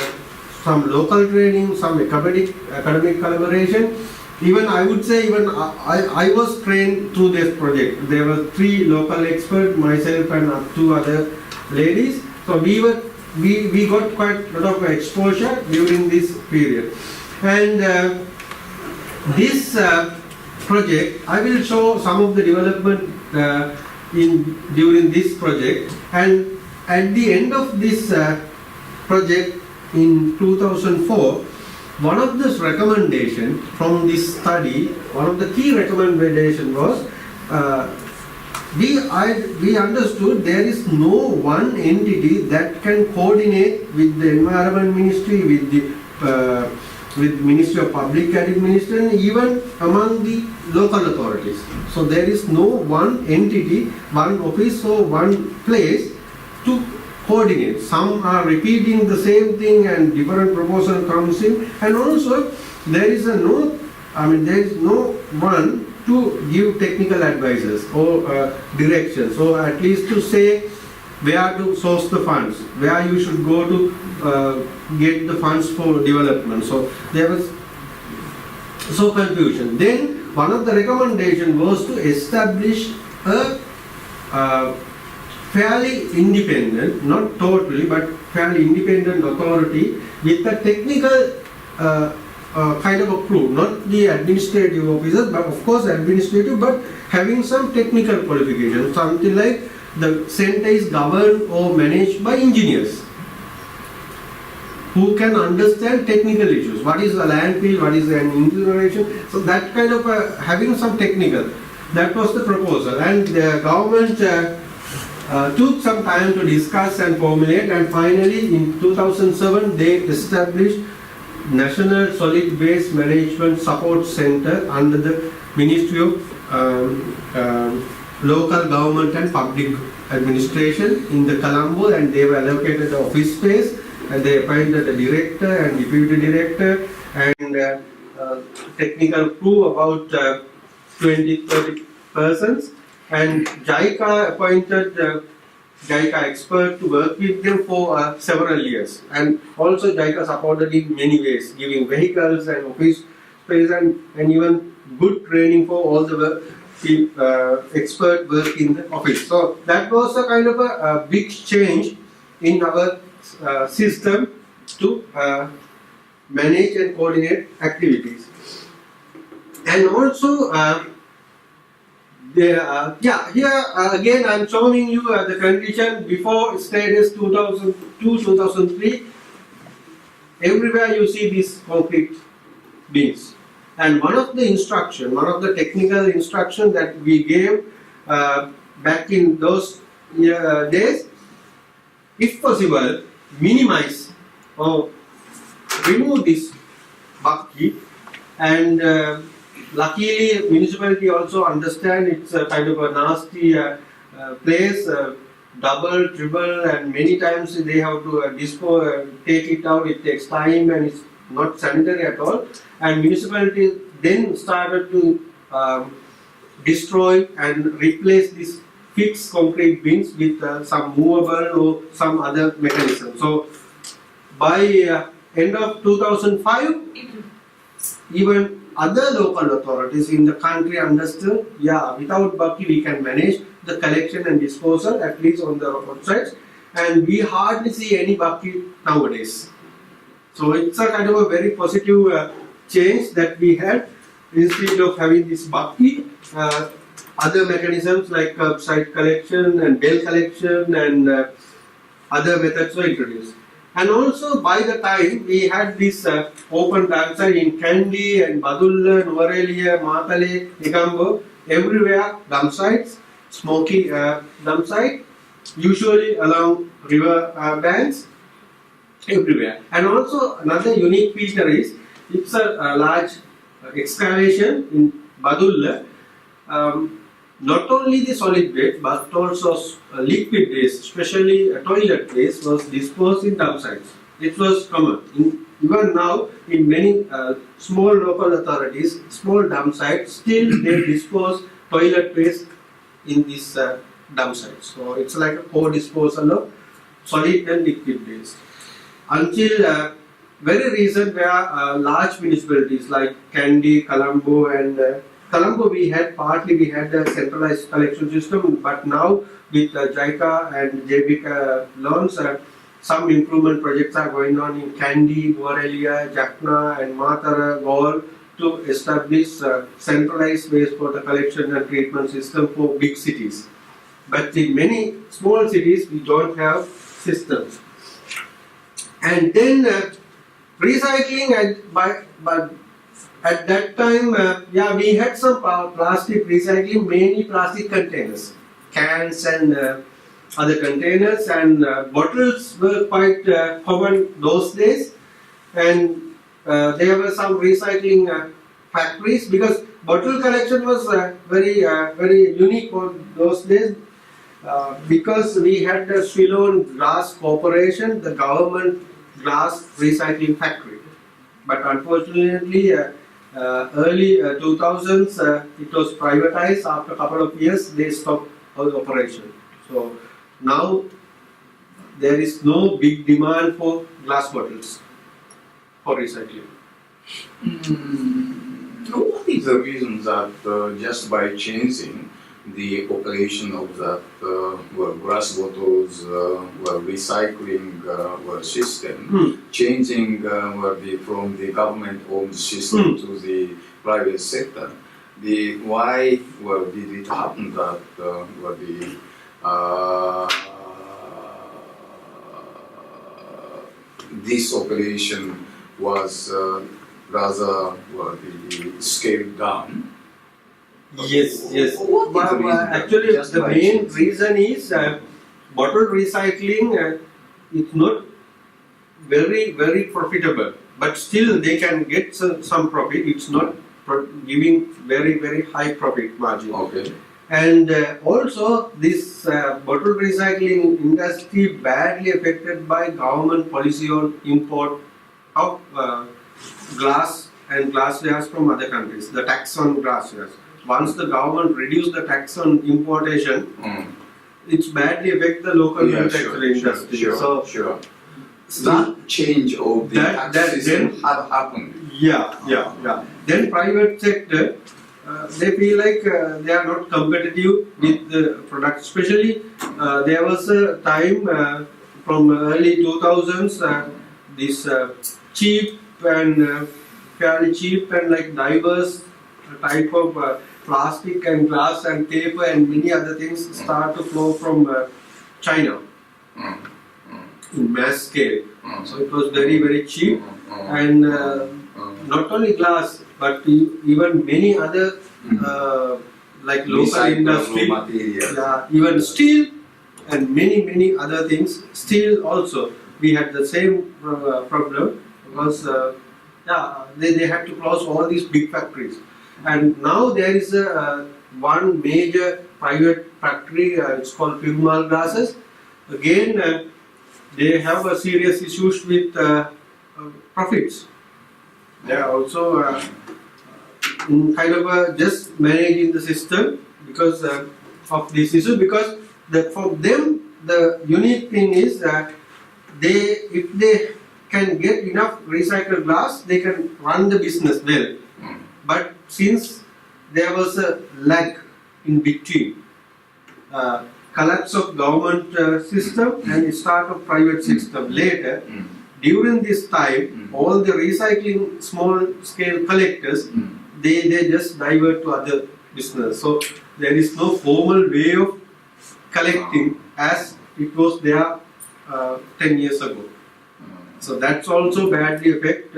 S3: some local training, some academic collaboration. Even I would say, I was trained through this project. There were 3 local experts, myself and 2 other ladies. So we got quite a lot of exposure during this period. And this project, I will show some of the development during this project. And at the end of this project in 2004, one of the recommendations from this study, one of the key recommendations was, we understood there is no one entity that can coordinate with the Environment Ministry, with the Ministry of Public Administration, even among the local authorities. So there is no one entity, one office or one place to coordinate. Some are repeating the same thing and different proposal comes in, and also there is no one to give technical advices or directions, or at least to say where to source the funds, where you should go to get the funds for development. So there was confusion. Then one of the recommendations was to establish a fairly independent, not totally, but fairly independent authority with a technical kind of a crew, not the administrative officers, but of course administrative, but having some technical qualifications, something like the center is governed or managed by engineers who can understand technical issues. What is a landfill, what is an incineration, so that kind of having some technical, that was the proposal. And the government took some time to discuss and formulate, and finally in 2007 they established National Solid Waste Management Support Center under the Ministry of Local Government and Public Administration in the Colombo, and they were allocated the office space, and they appointed a director and deputy director and technical crew about 20-30 persons, and JICA appointed JICA expert to work with them for several years. And also JICA supported in many ways, giving vehicles and office space and even good training for all the expert work in the office. So that was a kind of a big change in our system to manage and coordinate activities. And also here again I am showing you the condition before status 2002-2003. Everywhere you see these concrete bins, and one of the technical instruction that we gave back in those days, if possible, minimize or remove this bucket. And luckily, municipality also understand it's a kind of a nasty place, double, triple, and many times they have to take it out. It takes time and it's not sanitary at all. And municipality then started to destroy and replace this fixed concrete bins with some movable or some other mechanism. So by end of 2005, even other local authorities in the country understood, without bucket we can manage the collection and disposal, at least on the roadsides, and we hardly see any bucket nowadays. So it's a kind of a very positive change that we had. Instead of having this bucket, other mechanisms like curbside collection and bill collection and other methods were introduced. And also by the time we had this open dump site in Kandy and Badulla, Nuwara, Matale, Negombo, everywhere dump sites, smoky dump site, usually along river banks, everywhere. And also another unique feature is it's a large excavation in Badulla. Not only the solid waste but also liquid waste, especially toilet waste, was disposed in dump sites. It was common. Even now, in many small local authorities, small dump sites, still they dispose toilet waste in these dump sites. So it's like a co-disposal of solid and liquid waste. Until very recent, where large municipalities like Kandy, Colombo, and Colombo, we had a centralized collection system, but now with JICA and JBIC loans, some improvement projects are going on in Kandy, Nuwara, Jaffna, and Matara, Galle to establish centralized wastewater collection and treatment system for big cities. But in many small cities, we don't have systems. And then recycling, but at that time, we had some plastic recycling, mainly plastic containers, cans and other containers, and bottles were quite common those days. And there were some recycling factories, because bottle collection was very unique for those days, because we had the Ceylon Glass Corporation, the government glass recycling factory. But unfortunately, early 2000s, it was privatized. After a couple of years, they stopped all operation. So now there is no big demand for glass bottles for recycling.
S2: What is the reason that just by changing the operation of that glass bottles recycling system, changing from the government-owned system to the private sector, why did it happen that this operation was rather scaled down?
S3: Yes.
S2: What is the reason?
S3: Actually, the main reason is bottle recycling. It's not very profitable, but still they can get some profit. It's not giving very high profit margin.
S2: Okay.
S3: And also this bottle recycling industry badly affected by government policy on import of glass and glasswares from other countries. The tax on glasswares. Once the government reduced the tax on importation, it's badly affect the local manufacturing industry.
S2: Sure. That change of the tax system had happened.
S3: Yeah. Then private sector, they feel like they are not competitive with the product. Especially there was a time from early 2000s, this cheap and fairly cheap and like diverse type of plastic and glass and paper and many other things start to flow from China in mass scale. So it was very cheap, and not only glass but even many other like local industry, even steel and many other things. Steel also, we had the same problem because they had to close all these big factories. And now there is one major private factory, it's called Firmal Glasses. Again, they have a serious issues with profits. They are also kind of just managing the system, because of this issue, because for them the unique thing is that if they can get enough recycled glass, they can run the business well. But since there was a lag in between, collapse of government system and start of private system later, during this time, all the recycling small scale collectors, they just divert to other business. So there is no formal way of collecting as it was there 10 years ago. So that's also badly affect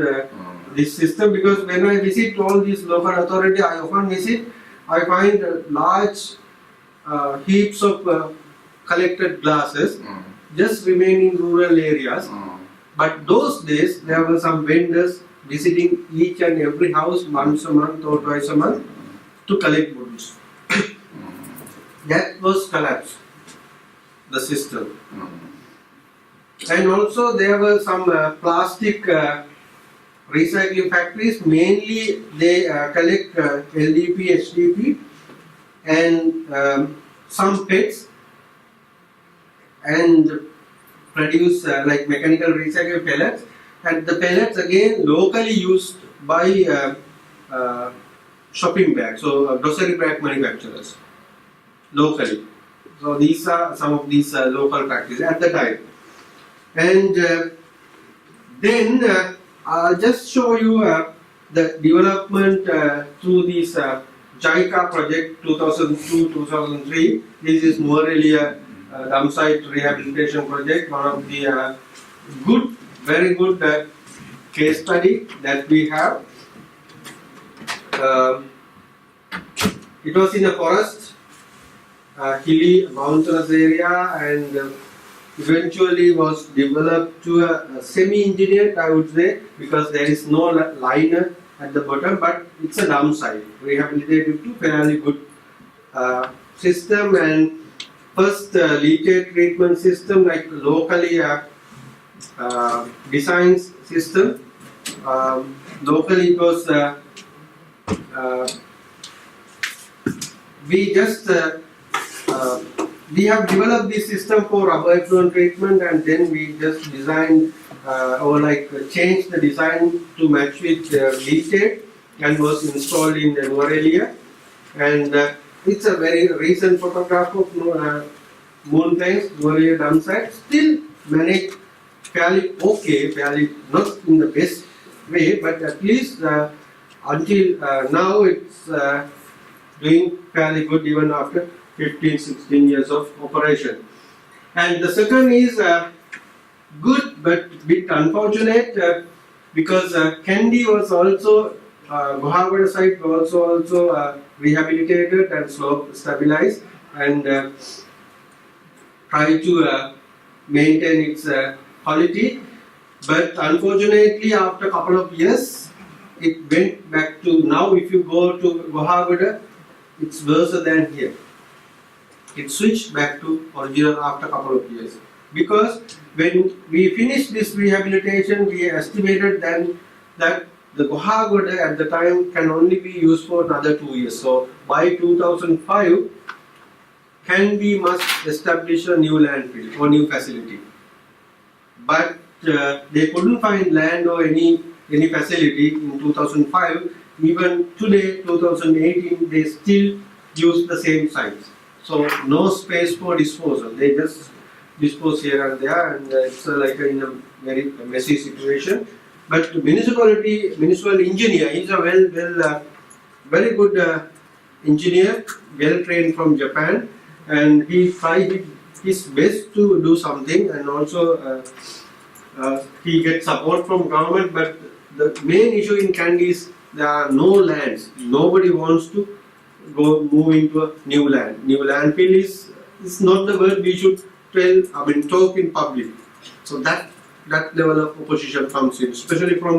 S3: this system, because when I visit all these local authority, I often visit, I find large heaps of collected glasses just remain in rural areas. But those days there were some vendors visiting each and every house once a month or twice a month to collect bottles. That was collapsed, the system. And also there were some plastic recycling factories. Mainly they collect LDP, HDP and some PETs, and produce like mechanical recycled pellets. And the pellets again locally used by shopping bags, so grocery bag manufacturers locally. So these are some of these local practices at the time. And then I'll just show you the development through this JICA project 2002-2003. This is Nuarelia dump site rehabilitation project, one of the very good case study that we have. It was in a forest, hilly mountainous area, and eventually was developed to a semi-engineered, I would say, because there is no liner at the bottom, but it's a dump site, rehabilitated to fairly good system. And first leachate treatment system, like locally designed system. Locally it was we have developed this system for rubber effluent treatment, and then we just designed changed the design to match with leachate, and was installed in the Nuarelia. And it's a very recent photograph of Moon Plains, Nuarelia dump site. Still managed fairly okay, fairly not in the best way, but at least until now it's doing fairly good even after 15-16 years of operation. And the second is good but bit unfortunate because Kandy was also Gohavada site was also rehabilitated and slope stabilized, and try to maintain its quality. But unfortunately, after a couple of years, it went back to, now if you go to Gohavada, it's worse than here. It switched back to original after a couple of years. Because when we finished this rehabilitation, we estimated then that the Gohavada at the time can only be used for another 2 years. So by 2005, Kandy must establish a new landfill or new facility. But they couldn't find land or any facility in 2005. Even today, 2018, they still use the same sites. So no space for disposal. They just dispose here and there, and it's like in a very messy situation. But municipal engineer, he's a very good engineer, well trained from Japan, and he tried his best to do something, and also he gets support from government. But the main issue in Kandy is there are no lands. Nobody wants to move into a new land. New landfill is not the word we should talk in public. So that level of opposition comes in, especially from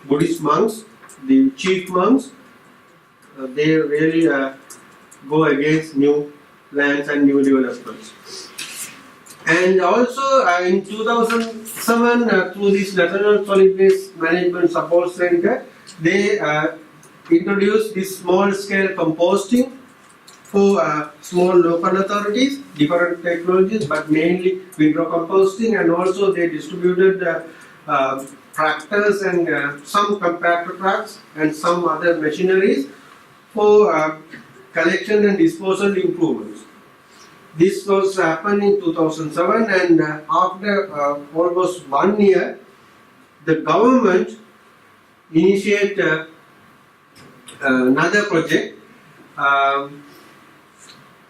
S3: Buddhist monks, the chief monks. They really go against new lands and new developments. And also in 2007, through this National Solid Waste Management Support Center, they introduced this small scale composting for small local authorities, different technologies, but mainly windrow composting, and also they distributed tractors and some compactor trucks and some other machineries for collection and disposal improvements. This was happened in 2007, and after almost 1 year, the government initiated another project.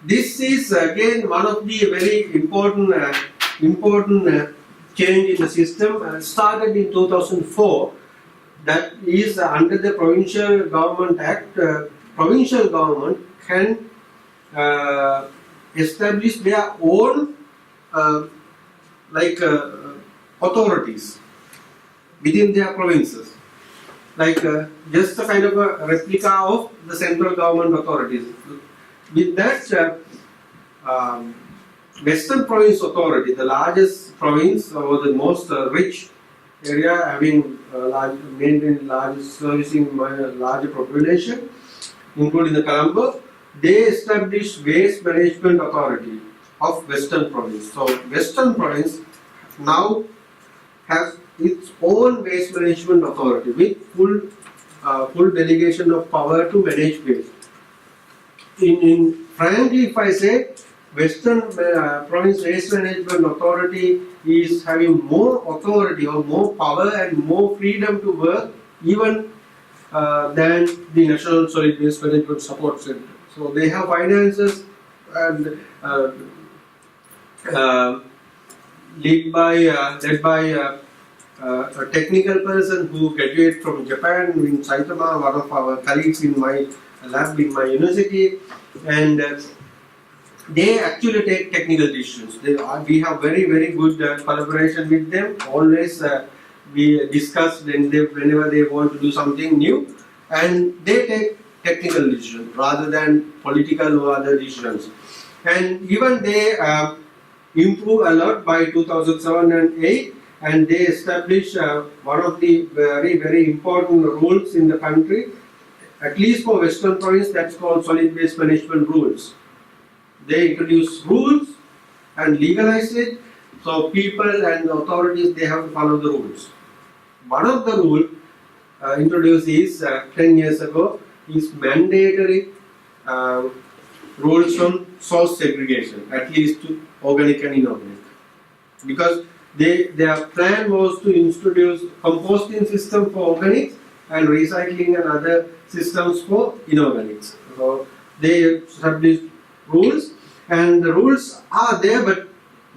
S3: This is again one of the very important change in the system. Started in 2004. That is under the Provincial Government Act. Provincial government can establish their own authorities within their provinces, just a kind of a replica of the central government authorities. With that, Western Province Authority, the largest province or the most rich area, having servicing larger population, including the Colombo, they established Waste Management Authority of Western Province. So Western Province now has its own Waste Management Authority with full delegation of power to manage waste. Frankly, if I say Western Province Waste Management Authority is having more authority or more power and more freedom to work even than the National Solid Waste Management Support Center. So they have finances and led by a technical person who graduated from Japan in Saitama, one of our colleagues in my lab in my university, and they actually take technical decisions. We have very good collaboration with them. Always we discuss whenever they want to do something new, and they take technical decisions rather than political or other decisions. And even they improve a lot by 2007 and 8, and they establish one of the very important rules in the country, at least for Western Province, that's called Solid Waste Management Rules. They introduce rules and legalize it, so people and authorities, they have to follow the rules. One of the rules introduced is 10 years ago is mandatory rules on source segregation, at least to organic and inorganic, because their plan was to introduce composting system for organics and recycling and other systems for inorganics. So they established rules, and the rules are there, but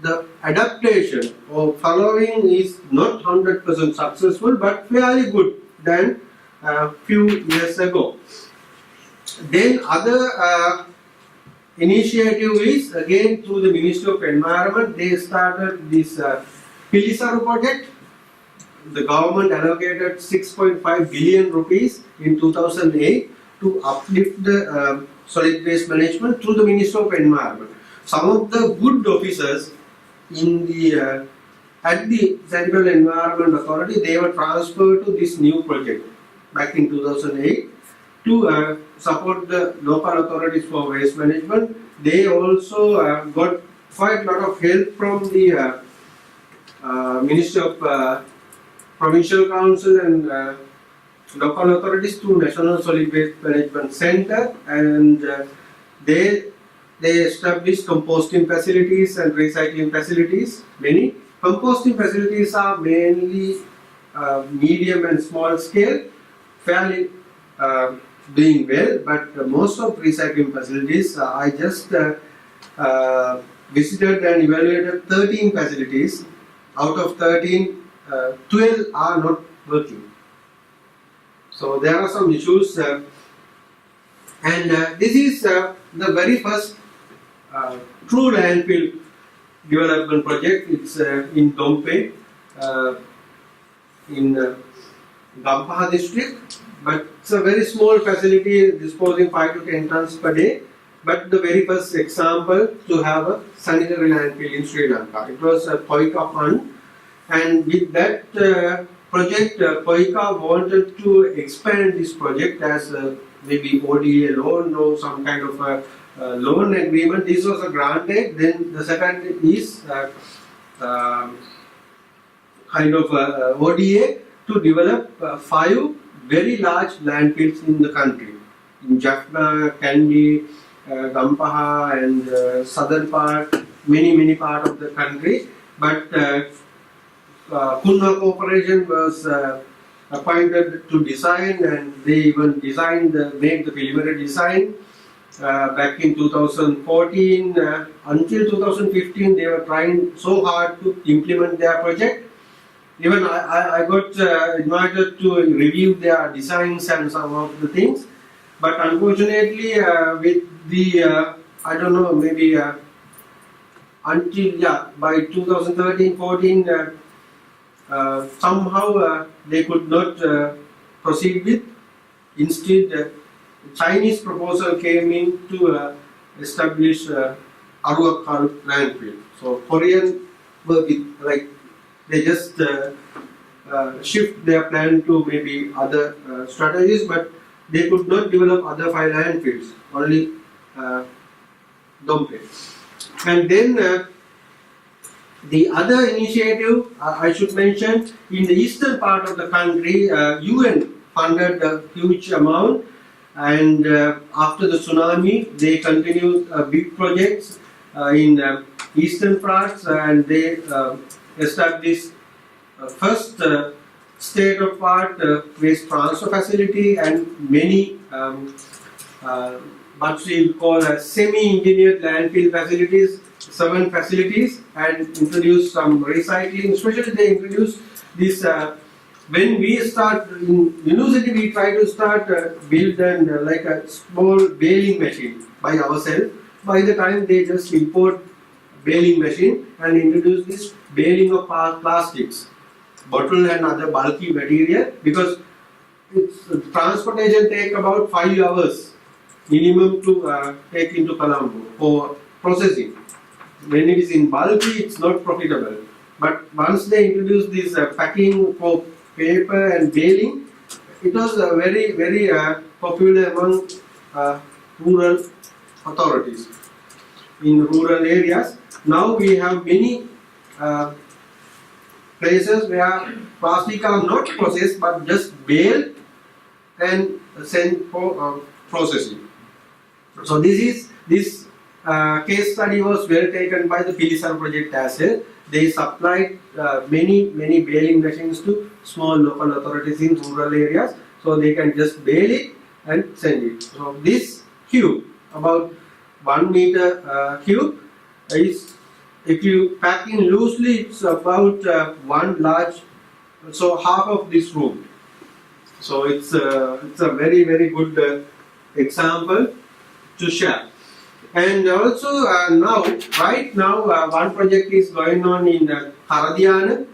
S3: the adaptation or following is not 100% successful, but fairly good than a few years ago. Then other initiative is again through the Ministry of Environment. They started this Pilisaru project. The government allocated 6.5 billion rupees in 2008 to uplift the solid waste management through the Ministry of Environment. Some of the good officers in the at the Central Environment Authority, they were transferred to this new project back in 2008 to support the local authorities for waste management. They also got quite a lot of help from the Ministry of Provincial Council and local authorities through National Solid Waste Management Center, and they established composting facilities and recycling facilities. Many composting facilities are mainly medium and small scale, fairly doing well, but most of recycling facilities, I just visited and evaluated 13 facilities. Out of 13, 12 are not working. So there are some issues, and this is the very first true landfill development project. It's in Dompe, in Gampaha district, but it's a very small facility disposing 5 to 10 tons per day. But the very first example to have a sanitary landfill in Sri Lanka. It was a POICA fund, and with that project, POICA wanted to expand this project as maybe ODA loan or some kind of a loan agreement. This was a granted. Then the second is kind of ODA to develop 5 very large landfills in the country. In Jaffna, Kandy, Gampaha and southern part, many part of the country. But Kunha Corporation was appointed to design, and they even made the preliminary design back in 2014. Until 2015 they were trying so hard to implement their project. Even I got invited to review their designs and some of the things, but unfortunately with the I don't know, maybe by 2013-14 somehow they could not proceed with. Instead, Chinese proposal came in to establish Aruakal landfill. So Korean were like they just shift their plan to maybe other strategies, but they could not develop other 5 landfills, only Dompe. And then the other initiative I should mention, in the eastern part of the country, UN funded a huge amount, and after the tsunami they continued big projects in eastern parts, and they established first state-of-the-art waste transfer facility and many what we'll call semi-engineered landfill facilities, 7 facilities, and introduced some recycling. Especially they introduced this. When we start in university, we try to start build like a small baling machine by ourselves. By the time they just import baling machine and introduce this baling of plastics, bottle and other bulky material, because its transportation take about 5 hours minimum to take into Colombo for processing. When it is in bulky, it's not profitable. But once they introduce this packing for paper and baling, it was very popular among rural authorities in rural areas. Now we have many places where plastic are not processed but just baled and sent for processing. So this case study was well taken by the Pilisar project as well. They supplied many baling machines to small local authorities in rural areas, so they can just bale it and send it. So this cube, about 1 meter cube, is, if you pack in loosely, it's about one large, so half of this room. So it's a very good example to share. And also right now one project is going on in Karadiana,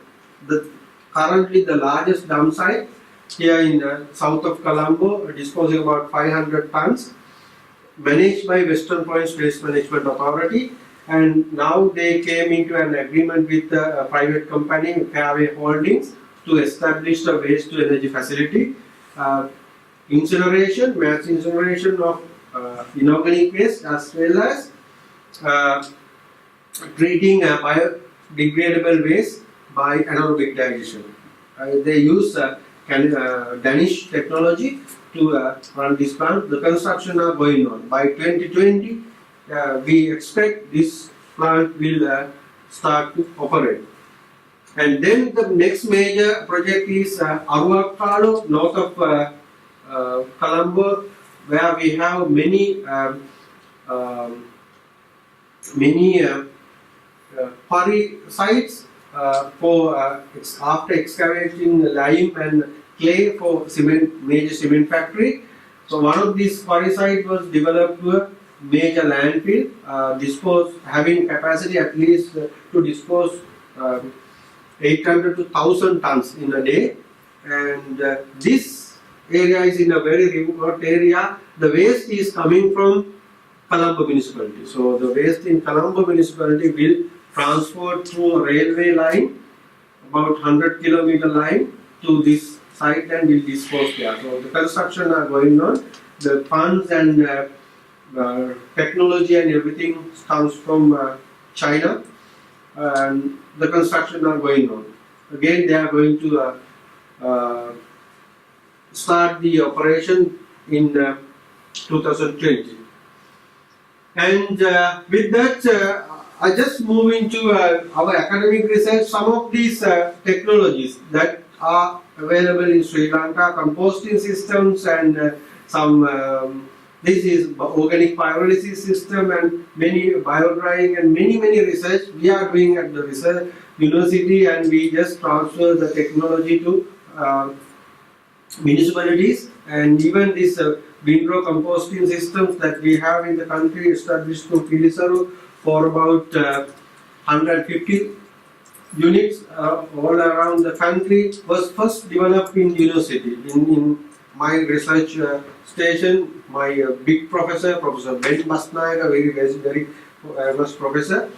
S3: currently the largest dump site here in south of Colombo, disposing about 500 tons, managed by Western Province Waste Management Authority. And now they came into an agreement with a private company, Fairway Holdings, to establish a waste to energy facility, mass incineration of inorganic waste, as well as treating biodegradable waste by anaerobic digestion. They use Danish technology to run this plant. The construction are going on. By 2020, we expect this plant will start to operate. And then the next major project is Aruakalo, north of Colombo, where we have many quarry sites for after excavating lime and clay for major cement factory. So one of these quarry sites was developed to a major landfill, having capacity at least to dispose 800 to 1000 tons in a day. And this area is in a very remote area. The waste is coming from Colombo municipality. So the waste in Colombo municipality will transport through a railway line, about 100-kilometer line, to this site and will dispose there. So the construction are going on, the funds and technology and everything comes from China, and the construction are going on. Again, they are going to start the operation in 2020. And with that, I just move into our academic research. Some of these technologies that are available in Sri Lanka, composting systems and some this is organic pyrolysis system and many bio-drying and many research we are doing at the research university, and we just transfer the technology to municipalities. And even this windrow composting systems that we have in the country established to Pilisaru for about 150 units all around the country was first developed in university. In my research station, my big professor, Professor Ben Basnaik, a very famous professor,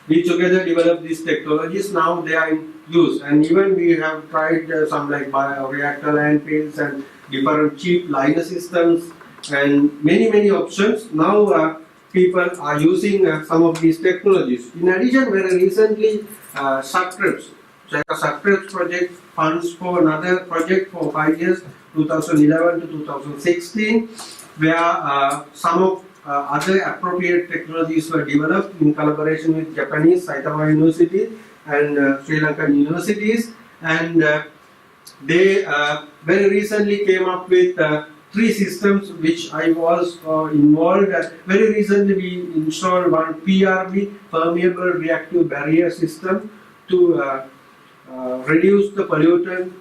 S3: we together developed these technologies. Now they are in use, and even we have tried some like bioreactor landfills and different cheap liner systems and many options. Now people are using some of these technologies. In addition, very recently, SUCTREPS, SUCTREPS project funds for another project for 5 years, 2011 to 2016, where some of other appropriate technologies were developed in collaboration with Japanese Saitama University and Sri Lankan universities, and they very recently came up with 3 systems which I was involved. Very recently we installed one PRB, permeable reactive barrier system, to reduce the pollutant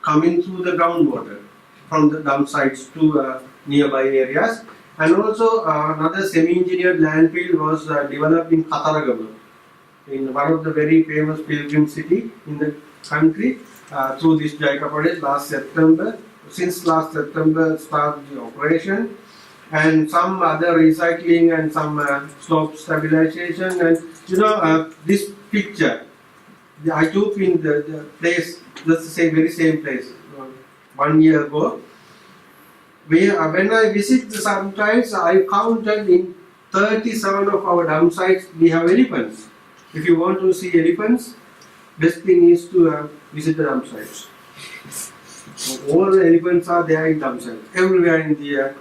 S3: coming through the groundwater from the dump sites to nearby areas. And also another semi-engineered landfill was developed in Kataragama, in one of the very famous pilgrim city in the country, through this JICA project last September. Since last September started the operation, and some other recycling and some slope stabilization. And this picture I took in the place, that's the very same place 1 year ago. When I visit sometimes, I counted in 37 of our dump sites we have elephants. If you want to see elephants, best thing is to visit the dump sites. All the elephants are there in dump sites, everywhere in the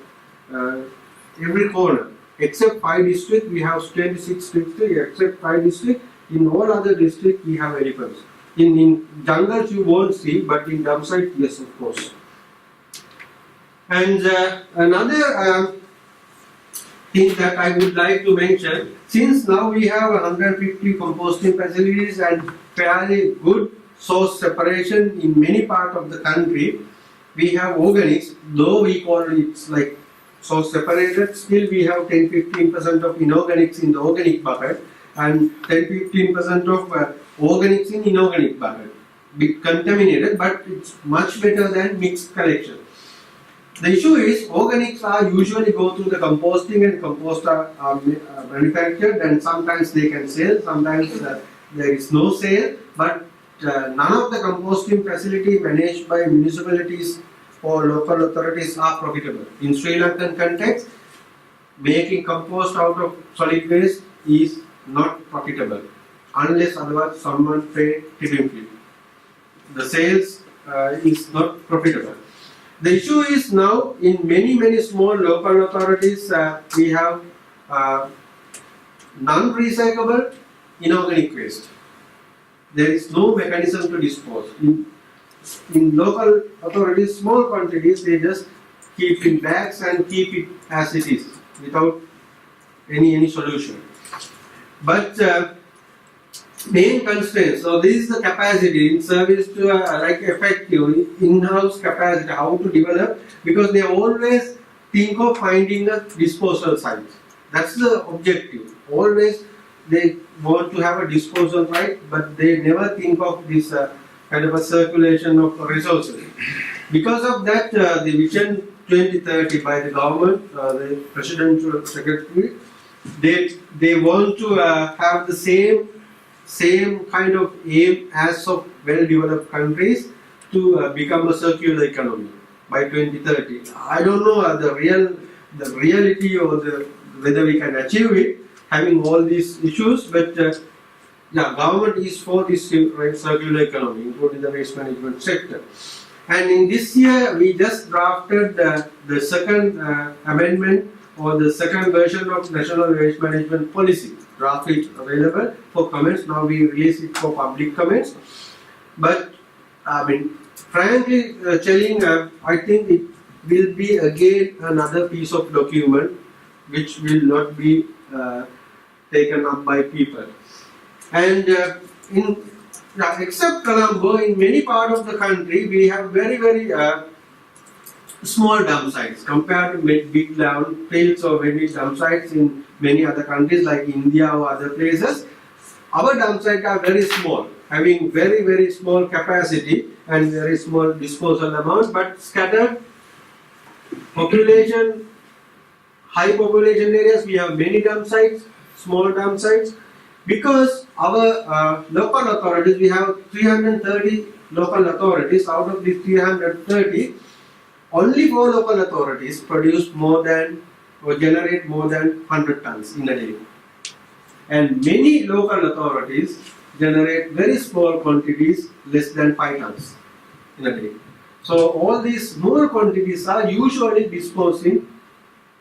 S3: every corner, except 5 districts. We have 26 districts, except 5 districts. In all other districts, we have elephants. In jungles you won't see, but in dump sites, yes, of course. And another thing that I would like to mention, since now we have 150 composting facilities and fairly good source separation in many parts of the country, we have organics, though we call it like source separated, still we have 10-15% of inorganics in the organic bucket and 10-15% of organics in inorganic bucket. Bit contaminated, but it's much better than mixed collection. The issue is organics are usually go through the composting, and compost are manufactured, and sometimes they can sell, sometimes there is no sale, but none of the composting facility managed by municipalities or local authorities are profitable. In Sri Lankan context, making compost out of solid waste is not profitable unless otherwise someone pay tipping fee. The sales is not profitable. The issue is now in many small local authorities we have non-recyclable inorganic waste. There is no mechanism to dispose. In local authorities, small quantities, they just keep in bags and keep it as it is without any solution. But main constraints, so this is the capacity in service to like effective in-house capacity, how to develop, because they always think of finding a disposal site. That's the objective. Always they want to have a disposal site, but they never think of this kind of a circulation of resources. Because of that, the Vision 2030 by the government, the Presidential Secretary, they want to have the same kind of aim as of well-developed countries to become a circular economy. by 2030. I don't know the reality or whether we can achieve it, having all these issues, but government is for this circular economy, including the waste management sector. And in this year, we just drafted the second amendment or the second version of National Waste Management Policy. Draft is available for comments. Now we release it for public comments. But frankly telling, I think it will be again another piece of document which will not be taken up by people. And except Colombo, in many parts of the country, we have very, very small dump sites compared to big landfills or very dump sites in many other countries like India or other places. Our dump sites are very small, having very, very small capacity and very small disposal amounts, but scattered population, high population areas, we have many dump sites, small dump sites. Because our local authorities, we have 330 local authorities. Out of these 330, only 4 local authorities produce more than or generate more than 100 tons in a day. And many local authorities generate very small quantities, less than 5 tons in a day. So all these small quantities are usually disposed in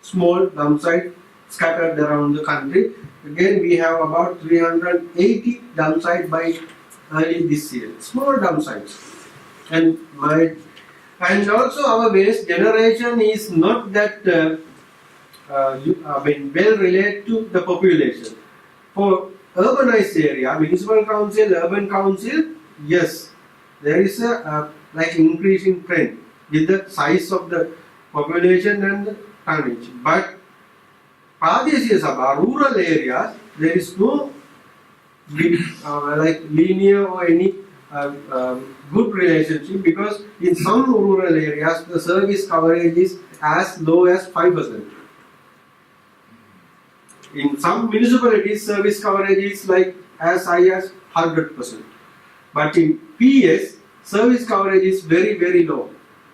S3: small dump sites scattered around the country. Again, we have about 380 dump sites by early this year. Small dump sites. And also our waste generation is not that well related to the population. For urbanized area, municipal council, urban council, yes, there is a increasing trend with the size of the population and the tonnage. But Pradeshiya Sabha, rural areas, there is no linear or any good relationship, because in some rural areas the service coverage is as low as 5%. In some municipalities, service coverage is as high as 100%. But in PS, service coverage is very, very low.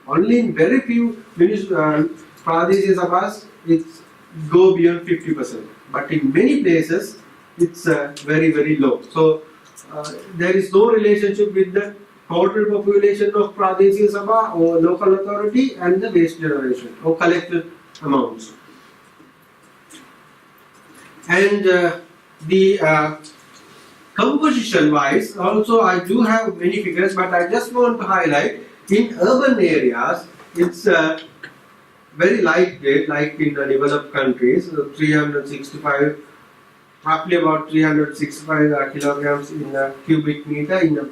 S3: Only in very few Pradeshiya Sabhas, it's go beyond 50%. But in many places, it's very, very low. So there is no relationship with the total population of Pradeshiya Sabha or local authority and the waste generation or collected amounts. And the composition wise, also I do have many figures, but I just want to highlight in urban areas, it's very lightweight, like in the developed countries, 365, roughly about 365 kilograms in a cubic meter in a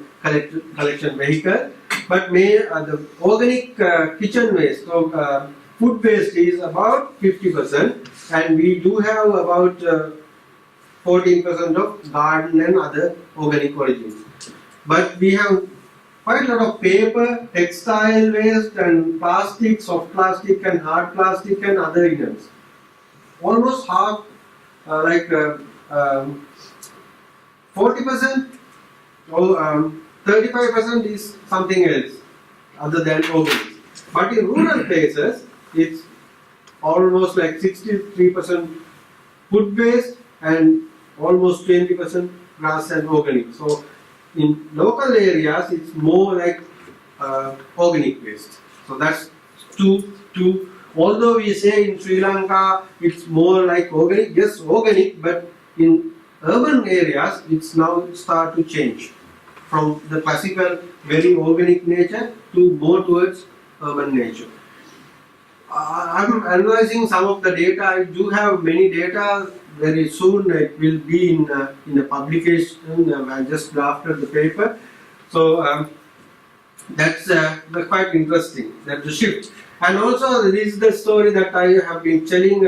S3: collection vehicle. But the organic kitchen waste, so food waste is about 50%, and we do have about 14% of garden and other organic origins. But we have quite a lot of paper, textile waste and plastic, soft plastic and hard plastic and other items. Almost half, 40% or 35% is something else other than organic. But in rural places, it's almost 63% food waste and almost 20% grass and organic. So in local areas, it's more like organic waste. So that's two. Although we say in Sri Lanka it's more like organic, yes, organic, but in urban areas it's now start to change from the classical very organic nature to more towards urban nature. I'm analyzing some of the data. I do have many data. Very soon it will be in a publication. I just drafted the paper. So that's quite interesting. That's the shift. And also this is the story that I have been telling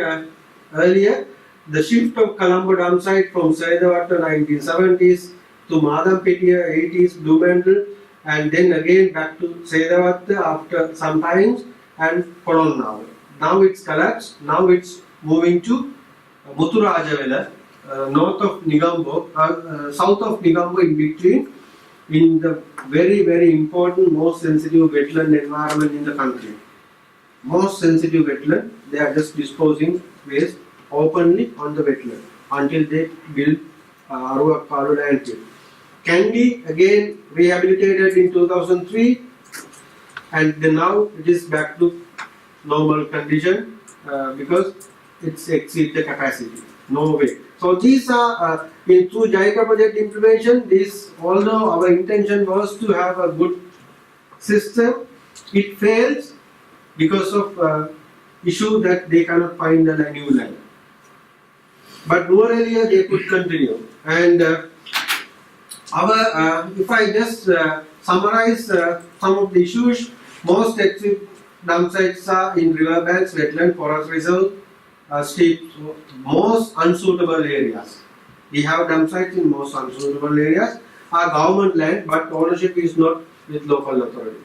S3: earlier. The shift of Colombo dump site from Saidavatta 1970s to Madampetiya 80s, Blumendal, and then again back to Saidavatta after some times, and Polonnavar. Now it's collapsed. Now it's moving to Muthurajavela, north of Negombo, south of Negombo, in between, in the very, very important, most sensitive wetland environment in the country. most sensitive wetland, they are just disposing waste openly on the wetland until they build Arua Kalu landfill. Kandy again rehabilitated in 2003, and then now it is back to normal condition because it's exceed the capacity. No way. So these are through JICA project implementation. This, although our intention was to have a good system, it fails because of issue that they cannot find a new land. But more earlier they could continue. And if I just summarize some of the issues, most active dump sites are in riverbanks, wetland, forest reserve, steep, most unsuitable areas. We have dump sites in most unsuitable areas, are government land, but ownership is not with local authority.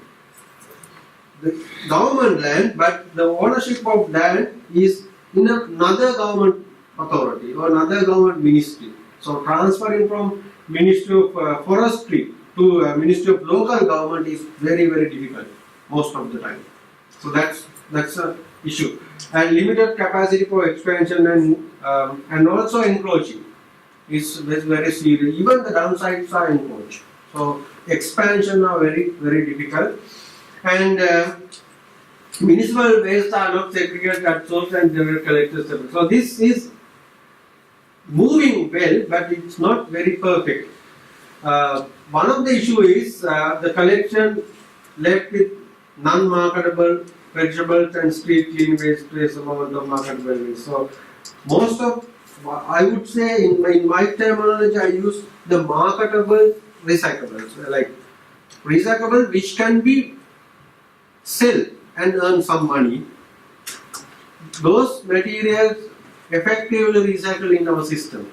S3: The government land, but the ownership of land is in another government authority or another government ministry. So transferring from Ministry of Forestry to Ministry of Local Government is very, very difficult most of the time. So that's an issue. And limited capacity for expansion and also encroaching is very serious. Even the downsides are encroached. So expansion are very, very difficult. And municipal waste are not segregated at source and they were collected separately. So this is moving well, but it's not very perfect. One of the issue is the collection left with non-marketable vegetables and street clean waste trace amount of marketable waste. So most of, I would say in my terminology, I use the marketable recyclables, like recyclable which can be sell and earn some money. Those materials effectively recycled in our system.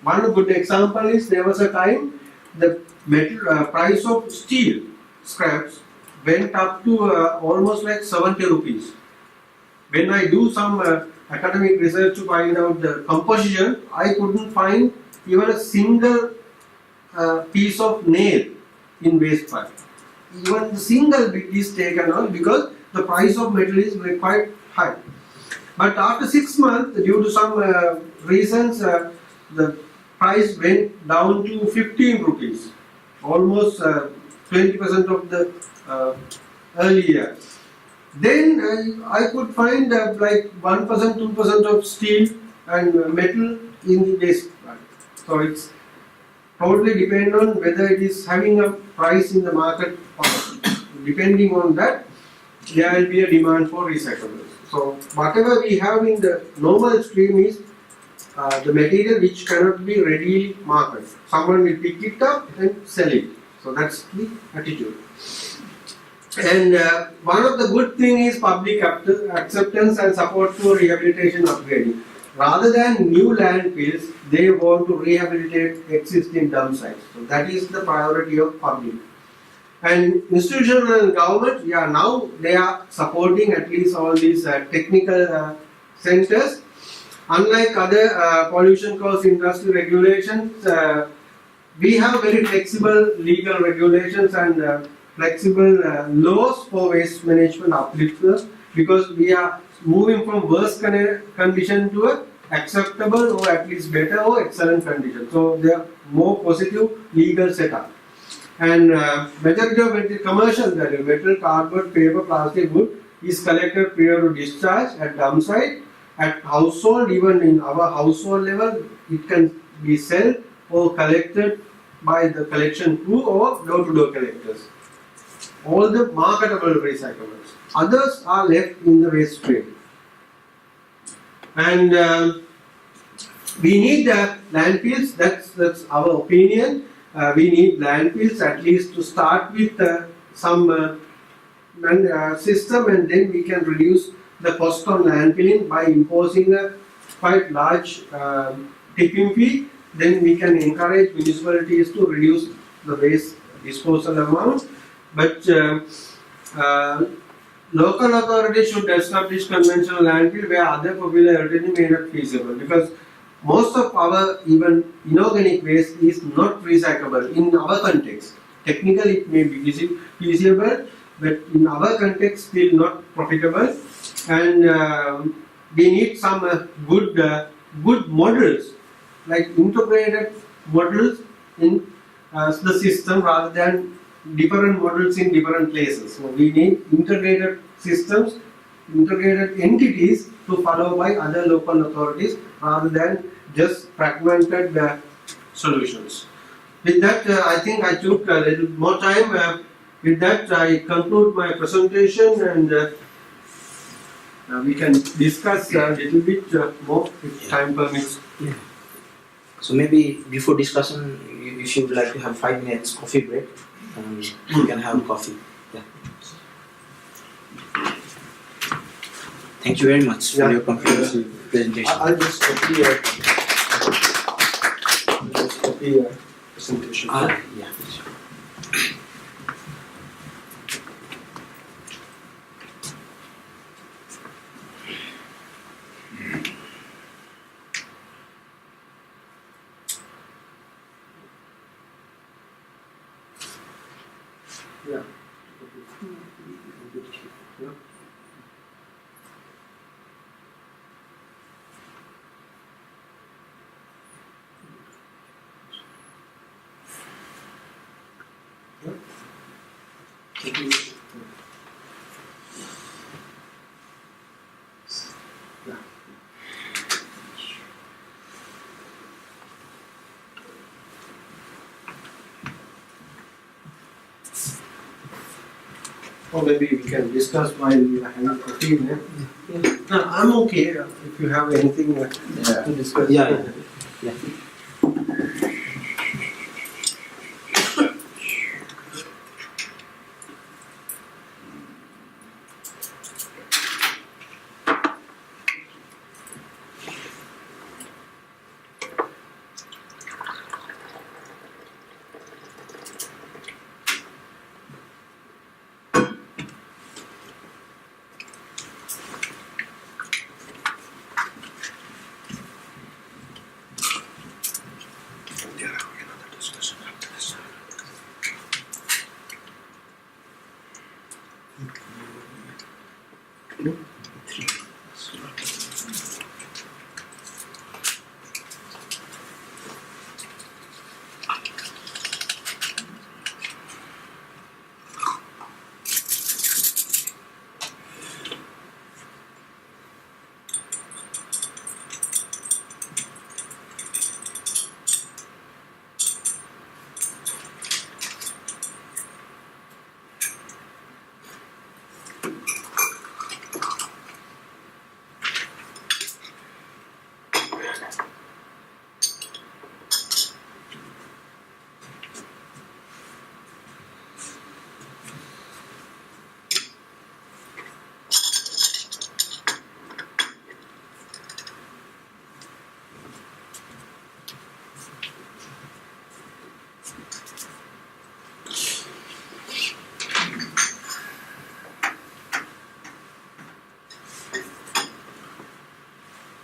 S3: One good example is there was a time the metal price of steel scraps went up to almost like 70 rupees. When I do some academic research to find out the composition, I couldn't find even a single piece of nail in waste pile. Even the single bit is taken out because the price of metal is quite high. But after 6 months, due to some reasons, the price went down to 15 rupees, almost 20% of the earlier. Then I could find like 1%, 2% of steel and metal in the waste pile. So it's totally depend on whether it is having a price in the market or depending on that, there will be a demand for recyclables. So whatever we have in the normal stream is the material which cannot be readily marketed. Someone will pick it up and sell it. So that's the attitude. And one of the good thing is public acceptance and support for rehabilitation upgrading. Rather than new landfills, they want to rehabilitate existing dump sites. So that is the priority of public. And institutional and government, now they are supporting at least all these technical centers. Unlike other pollution cause industry regulations, we have very flexible legal regulations and flexible laws for waste management uplifters because we are moving from worst condition to a acceptable or at least better or excellent condition. So they are more positive legal setup. And majority of metal, commercial value, metal, cardboard, paper, plastic, wood is collected prior to discharge at dump site. At household, even in our household level, it can be sold or collected by the collection crew or door-to-door collectors. All the marketable recyclables. Others are left in the waste stream. And we need landfills, that's our opinion. We need landfills at least to start with some system, and then we can reduce the cost on landfilling by imposing a quite large tipping fee. Then we can encourage municipalities to reduce the waste disposal amount. But local authorities should establish conventional landfill where other popular alternatives may not feasible, because most of our even inorganic waste is not recyclable in our context. Technically it may be feasible, but in our context still not profitable, and we need some good models, like integrated models in the system rather than different models in different places. So we need integrated systems, integrated entities to follow by other local authorities rather than just fragmented solutions. With that, I think I took a little more time. With that, I conclude my presentation, and we can discuss a little bit more if time permits.
S1: Yeah. So maybe before discussion, if you would like to have 5 minutes coffee break, you can have coffee. Yeah. Thank you very much for your comprehensive presentation.
S3: I'll just copy a presentation.
S1: Yeah.
S3: Yeah. Or maybe we can discuss while we are having coffee. Yeah. No, I'm okay if you have anything to discuss.
S1: Yeah.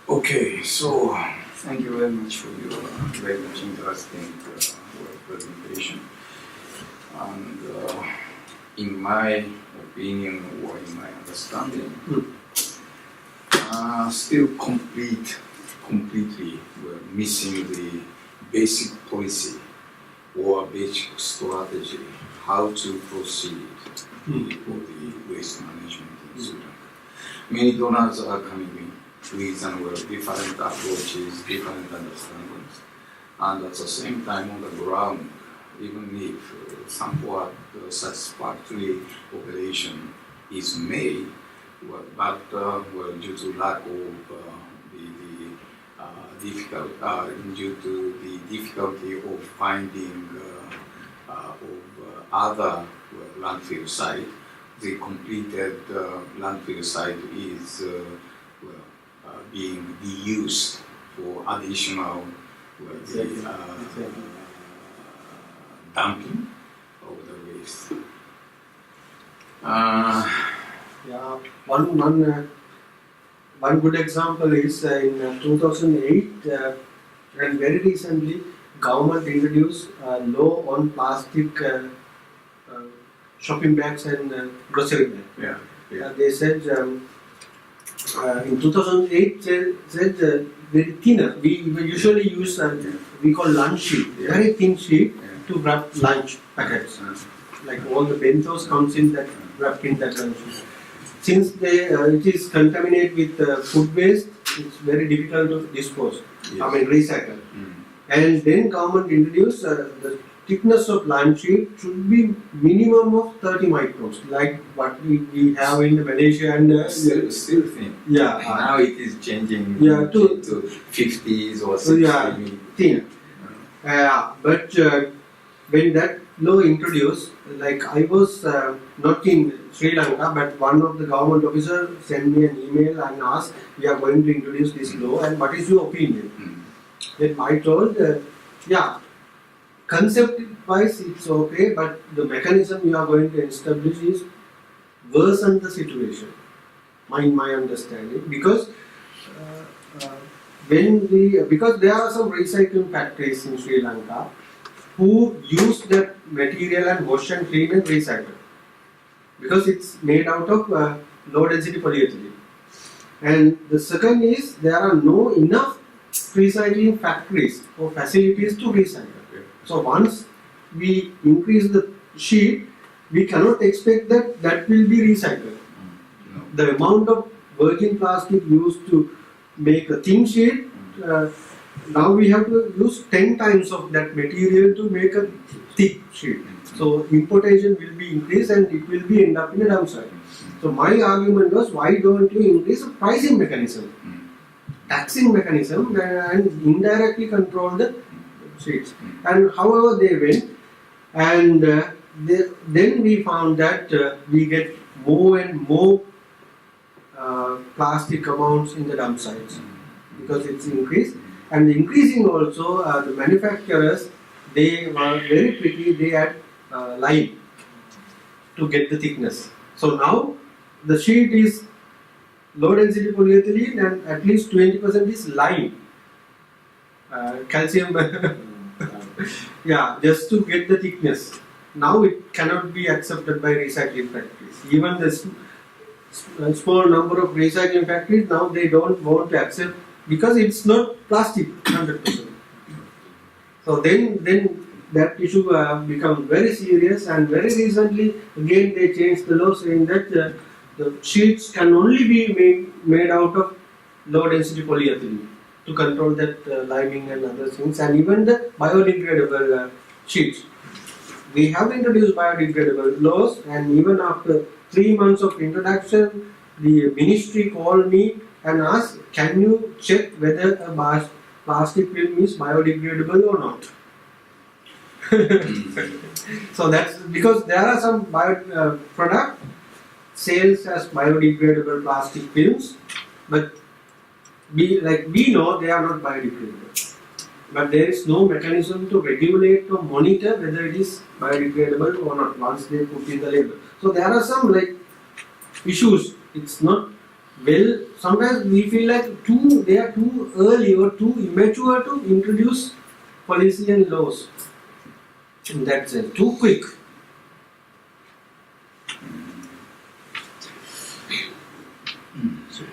S2: Okay, so thank you very much for your very much interesting presentation. And in my opinion or in my understanding, still completely we're missing the basic policy or basic strategy how to proceed for the waste management in Sri Lanka. Many donors are coming in with different approaches, different understandings, and at the same time on the ground, even if somewhat satisfactory operation is made, but due to lack of due to the difficulty of finding other landfill site, the completed landfill site is being reused for additional dumping of the waste.
S3: One good example is in 2008 and very recently government introduced a law on plastic shopping bags and grocery bags.
S2: Yeah.
S3: They said in 2008 said very thinner. We usually use we call lunch sheet, very thin sheet to wrap lunch packets. Like all the bentos comes in that wrapped in that lunch sheet. Since it is contaminated with food waste, it's very difficult to dispose.
S2: Yes.
S3: I mean recycle. And then government introduced the thickness of lunch sheet should be minimum of 30 microns, like what we have in Malaysia and
S2: Still thin.
S3: yeah.
S2: Now it is changing to 50s or 60s.
S3: Yeah, thin. But when that law introduced, like I was not in Sri Lanka, but one of the government officers sent me an email and asked, we are going to introduce this law and what is your opinion? Then I told, concept wise it's okay, but the mechanism you are going to establish is worsen the situation, in my understanding, because because there are some recycling factories in Sri Lanka who use that material and wash and clean and recycle because it's made out of low density polyethylene. And the second is there are no enough recycling factories or facilities to recycle. So once we increase the sheet, we cannot expect that will be recycled. The amount of virgin plastic used to make a thin sheet, now we have to use 10 times of that material to make a thick sheet. So importation will be increased and it will be end up in a dump site. So my argument was, why don't you increase the pricing mechanism, taxing mechanism, and indirectly control the sheets. And however they went, and then we found that we get more and more plastic amounts in the dump sites because it's increased. And increasing also, the manufacturers, they were very pretty, they had lime to get the thickness. So now the sheet is low density polyethylene and at least 20% is lime, calcium, just to get the thickness. Now it cannot be accepted by recycling factories. Even the small number of recycling factories, now they don't want to accept because it's not plastic 100%. So then that issue becomes very serious, and very recently again they changed the law saying that the sheets can only be made out of low density polyethylene to control that liming and other things, and even the biodegradable sheets. We have introduced biodegradable laws, and even after 3 months of introduction, the ministry called me and asked, can you check whether a plastic film is biodegradable or not? So that's because there are some product sales as biodegradable plastic films, but we know they are not biodegradable. But there is no mechanism to regulate or monitor whether it is biodegradable or not once they put in the label. So there are some issues. It's not well. Sometimes we feel like they are too early or too immature to introduce policy and laws. In that sense, too quick.
S1: So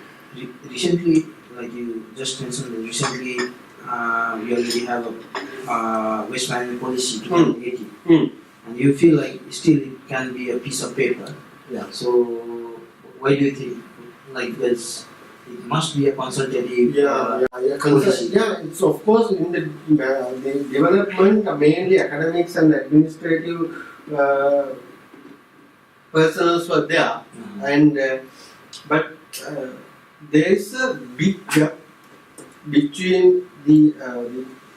S1: recently, like you just mentioned, recently we already have a waste management policy 2018, and you feel like still it can be a piece of paper.
S3: Yeah.
S1: So why do you think it must be a consultative policy?
S3: It's of course in the development, mainly academics and administrative personnel were there, and but there is a big gap between the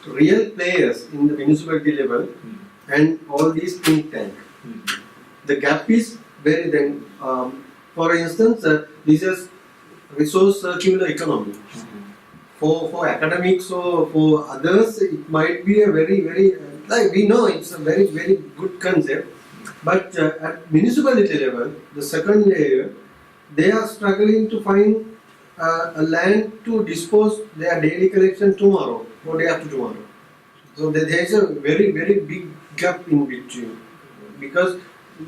S3: real players in the municipality level and all these think tanks. The gap is very then. For instance, this is resource circular economy. For academics or for others, it might be a very, very, we know it's a very, very good concept, but at municipality level, the second layer, they are struggling to find a land to dispose their daily collection tomorrow or day after tomorrow. So there is a very, very big gap in between, because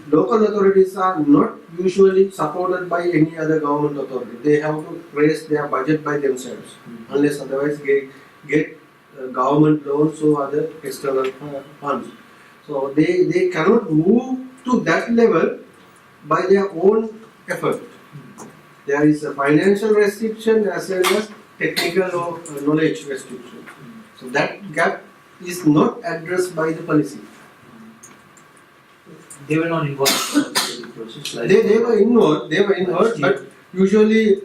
S3: local authorities are not usually supported by any other government authority. They have to raise their budget by themselves, unless otherwise get government loans or other external funds. So they cannot move to that level by their own effort. There is a financial restriction as well as technical or knowledge restriction. So that gap is not addressed by the policy.
S1: They were not involved in the process. Like
S3: They were involved, but usually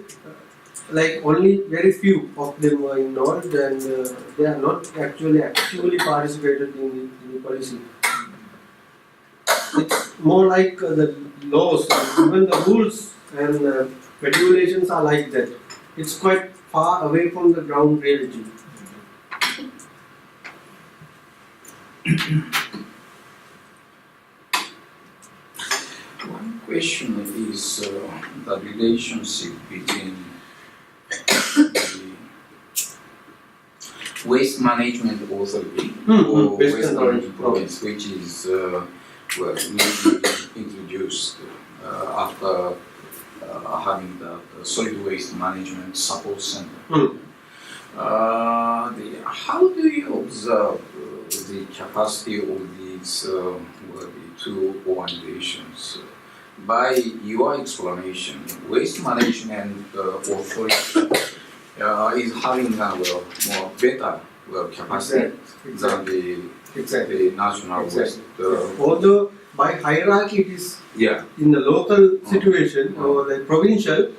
S3: like only very few of them were involved, and they are not actually actively participated in the policy. It's more like the laws, even the rules and regulations are like that. It's quite far away from the ground reality.
S2: One question is the relationship between the Waste Management Authority or
S3: Waste
S2: Waste
S3: Control
S2: Management Province, which is newly introduced after having the Solid Waste Management Support Center. How do you observe the capacity of these the two organizations? By your explanation, Waste Management Authority is having a more better capacity than the National Waste.
S3: Although by hierarchy it is in the local situation or the provincial,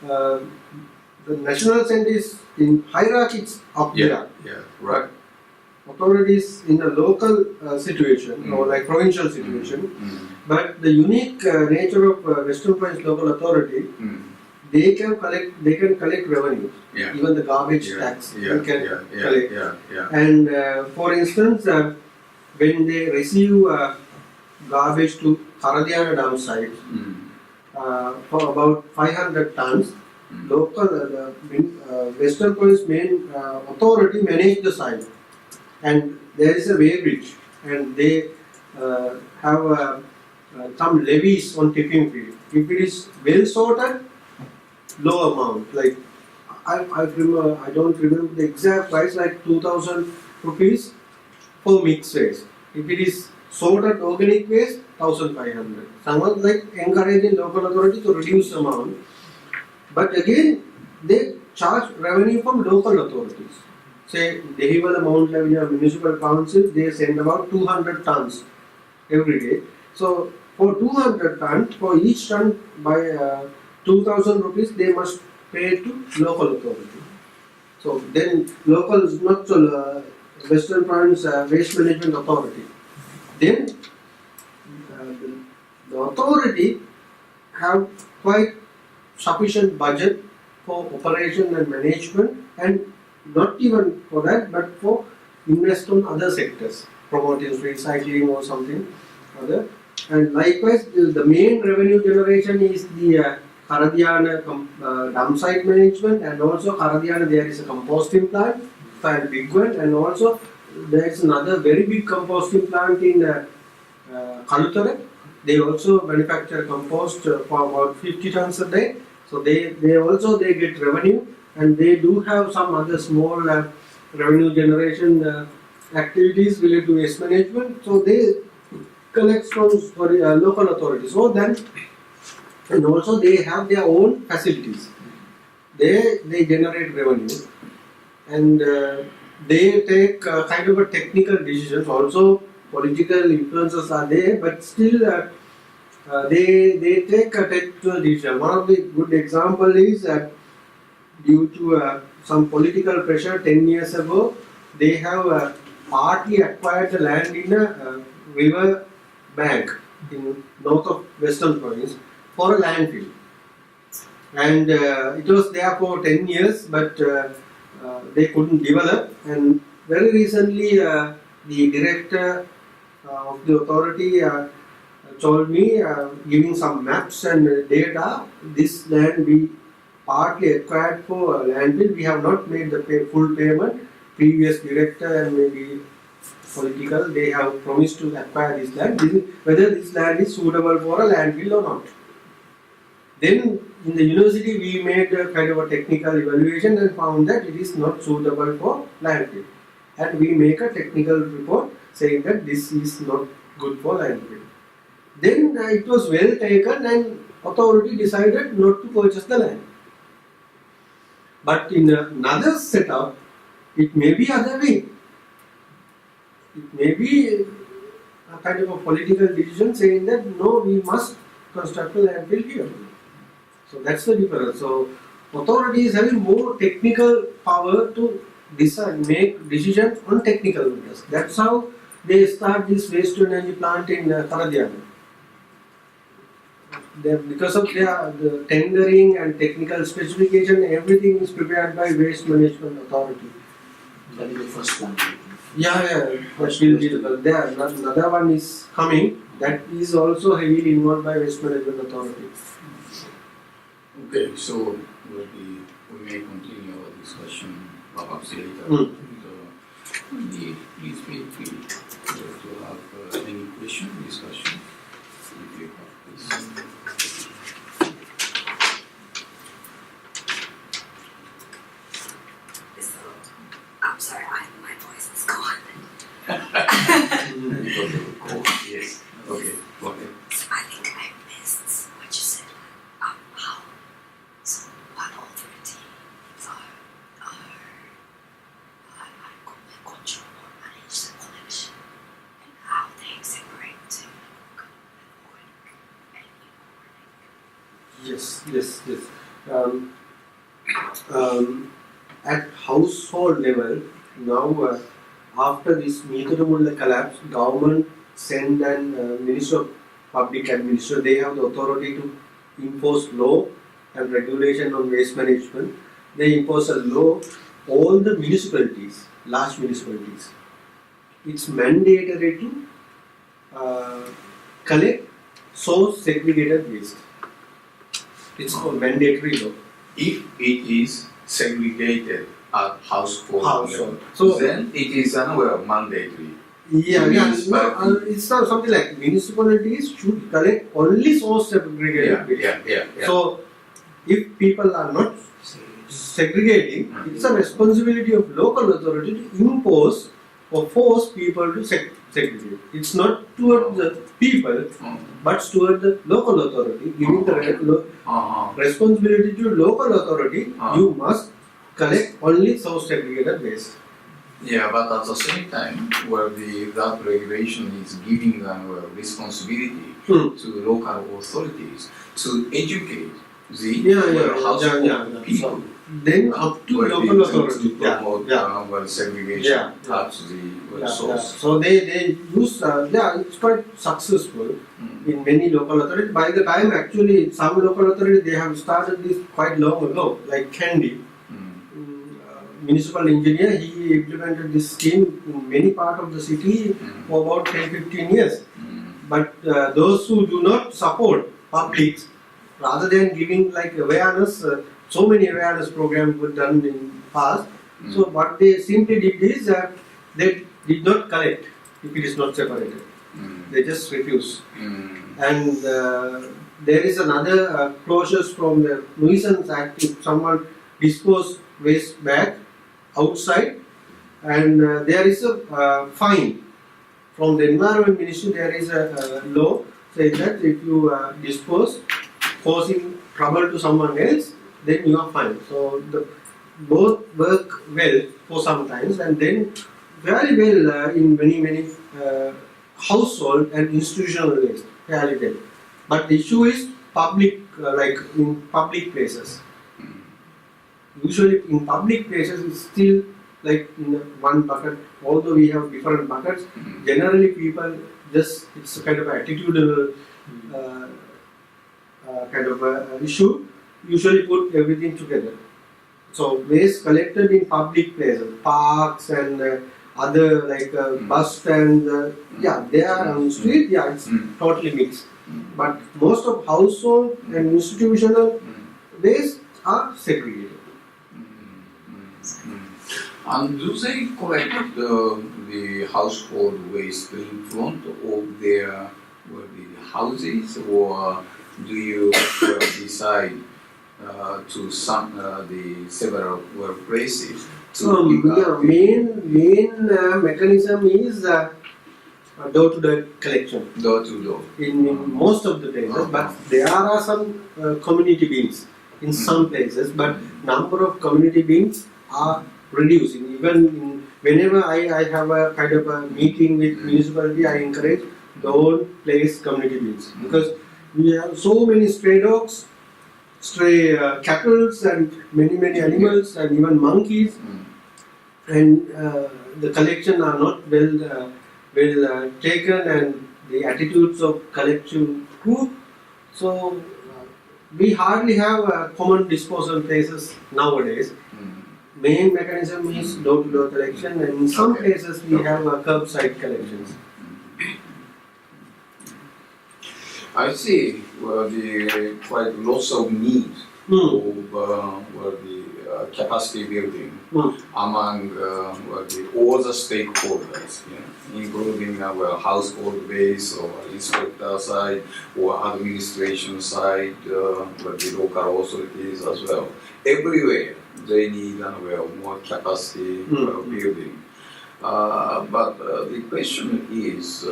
S3: the national center is in hierarchy, it's up there.
S2: Right.
S3: Authorities in a local situation or like provincial situation, but the unique nature of Western Province Local Authority, they can collect revenue. Even the garbage tax they can collect. And for instance, when they receive garbage to Karadhyana dam site for about 500 tons, local Western Province main authority manage the site, and there is a weighbridge, and they have some levies on tipping fee. If it is well sorted, low amount. Like I don't remember the exact price, like 2,000 rupees for mixed waste. If it is sorted organic waste, 1,500. Someone like encouraging local authority to reduce amount, but again they charge revenue from local authorities. Say Dehiwala Mount Lavinia Municipal Council, they send about 200 tons every day. So for 200 tons, for each ton by 2,000 rupees, they must pay to local authority. So then local is not Western Province Waste Management Authority. Then the authority have quite sufficient budget for operation and management, and not even for that, but for invest on other sectors, promoting recycling or something other. And likewise, the main revenue generation is the Karadhyana dump site management, and also Karadhyana there is a composting plant, a big one, and also there is another very big composting plant in Kalutara. They also manufacture compost for about 50 tons a day. So they get revenue, and they do have some other small revenue generation activities related to waste management. So they collect from local authorities. So then, and also they have their own facilities. They generate revenue, and they take kind of a technical decisions. Also, political influences are there, but still they take a technical decision. One of the good example is that due to some political pressure 10 years ago, they have partly acquired the land in a river bank in north of Western Province for a landfill. And it was there for 10 years, but they couldn't develop. And very recently, the director of the authority told me, giving some maps and data, this land we partly acquired for landfill. We have not made the full payment. Previous director and maybe political. They have promised to acquire this land. Whether this land is suitable for a landfill or not. Then in the university we made a kind of a technical evaluation and found that it is not suitable for landfill. And we make a technical report saying that this is not good for landfill. Then it was well taken and authority decided not to purchase the land. But in another setup, it may be other way. It may be a kind of a political decision saying that no, we must construct a landfill here. So that's the difference. So authority is having more technical power to decide, make decisions on technical matters. That's how they start this waste to energy plant in Karadiana. Because of the tendering and technical specification, everything is prepared by Waste Management Authority.
S1: That is the first one.
S3: Yeah. That will be there. Another one is coming. That is also heavily involved by Waste Management Authority.
S2: Okay, so we may continue our discussion perhaps later. Please feel free to have any question, discussion, if you have, please.
S4: I'm sorry, my voice is gone.
S2: Because of the cold, yes. Okay, go ahead.
S4: So I think I missed what you said. How? So what authority control or manage the collection and how they separate to organic and inorganic?
S3: Yes. At household level, now after this Meeturamulla collapse, government sent and Minister of Public Administration, they have the authority to impose law and regulation on waste management. They impose a law, all the municipalities, large municipalities, it's mandatory to collect source segregated waste. It's called mandatory law.
S2: If it is segregated at household level,
S3: So
S2: then it is mandatory.
S3: it's not something like municipalities should collect only source segregated waste.
S2: Yeah.
S3: So if people are not segregating, it's a responsibility of local authority to impose or force people to segregate. It's not toward the people, but toward the local authority, giving the responsibility to local authority. You must collect only source segregated waste.
S2: Yeah, but at the same time, where that regulation is giving them responsibility to local authorities to educate the household people.
S3: Then up to local authority
S2: to promote segregation at the source.
S3: So they use it's quite successful in many local authorities. By the time actually some local authorities they have started this quite long ago, like Kandy. Municipal engineer, he implemented this scheme in many parts of the city for about 10-15 years. But those who do not support public, rather than giving like awareness, so many awareness programs were done in past. So what they simply did is that they did not collect if it is not separated. They just refuse. And there is another clause from the Nuisance Act. If someone dispose waste bag outside, and there is a fine from the Environment Ministry. There is a law saying that if you dispose causing trouble to someone else, then you are fined. So both work well for some times, and then very well in many household and institutional waste, fairly well. But the issue is public, like in public places. Usually in public places it's still like in one bucket, although we have different buckets. Generally people just, it's a kind of attitudinal kind of issue. Usually put everything together. So waste collected in public places, parks and other like bus stands, they are on the street, it's totally mixed. But most of household and institutional waste are segregated.
S2: And do they collect the household waste in front of their the houses, or do you decide to some the several places to pick up?
S3: Main mechanism is door-to-door collection
S2: Door-to-door.
S3: in most of the places, but there are some community bins in some places, but number of community bins are reducing. Whenever I have a kind of a meeting with municipality, I encourage don't place community bins because we have so many stray dogs, stray cattle, and many animals, and even monkeys, and the collection are not well taken, and the attitudes of collection poor. So we hardly have common disposal places nowadays. Main mechanism is door-to-door collection, and in some places we have curbside collections.
S2: I see the quite lots of need of the capacity building among all the stakeholders, including household base or inspector side or administration side, the local authorities as well. Everywhere they need more capacity building. But the question is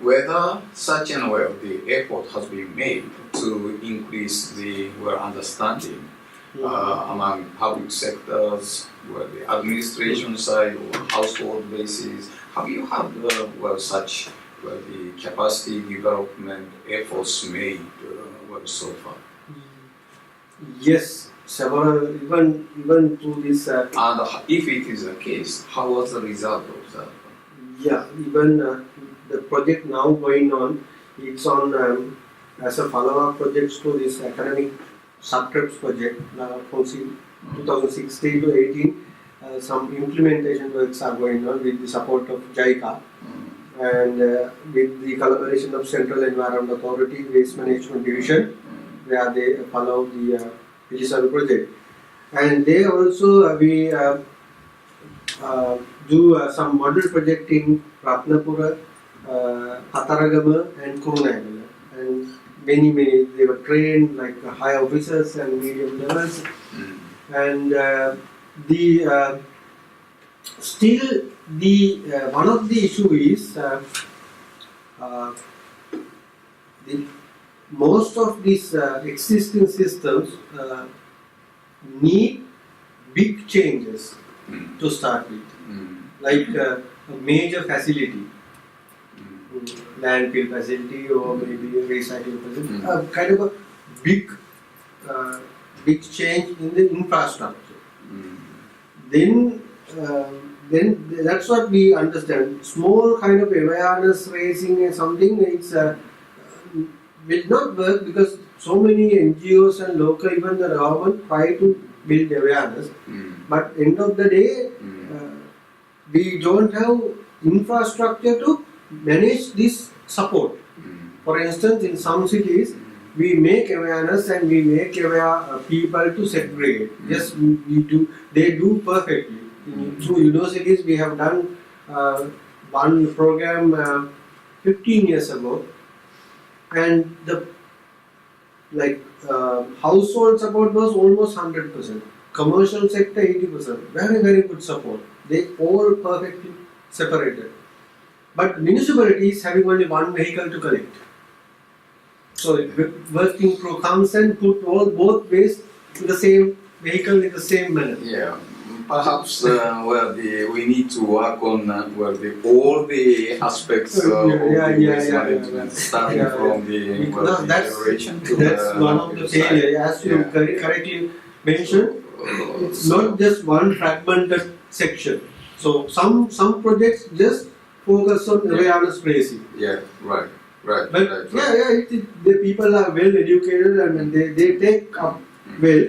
S2: whether such the effort has been made to increase the understanding among public sectors, the administration side or household bases. Have you had such the capacity development efforts made so far?
S3: Yes, several even to this.
S2: And if it is the case, how was the result of that?
S3: Yeah, even the project now going on, it's on as a follow-up project to this academic subtrips project from 2016 to 18. Some implementation works are going on with the support of JICA and with the collaboration of Central Environment Authority Waste Management Division, where they follow the Municipal project. And they also we do some model project in Ratnapura, Hataragama and Kurunagala. And many they were trained like high officers and medium levels. And still the one of the issue is most of these existing systems need big changes to start with, like a major facility, landfill facility or maybe a recycling facility, kind of a big change in the infrastructure. Then that's what we understand. Small kind of awareness raising and something, it's will not work because so many NGOs and local, even the government try to build awareness. But end of the day, we don't have infrastructure to manage this support. For instance, in some cities, we make awareness and we make aware people to segregate. Yes, we do. They do perfectly. Through universities, we have done one program 15 years ago, and the household support was almost 100%. Commercial sector 80%. Very good support. They all perfectly separated. But municipality is having only one vehicle to collect. So working through comes and put both waste to the same vehicle in the same manner.
S2: Yeah, perhaps we need to work on all the aspects of the waste management, starting from the generation to
S3: that's one of the failures. As you correctly mentioned, it's not just one fragmented section. So some projects just focus on awareness raising.
S2: Yeah, right.
S3: But the people are well educated and they take up well.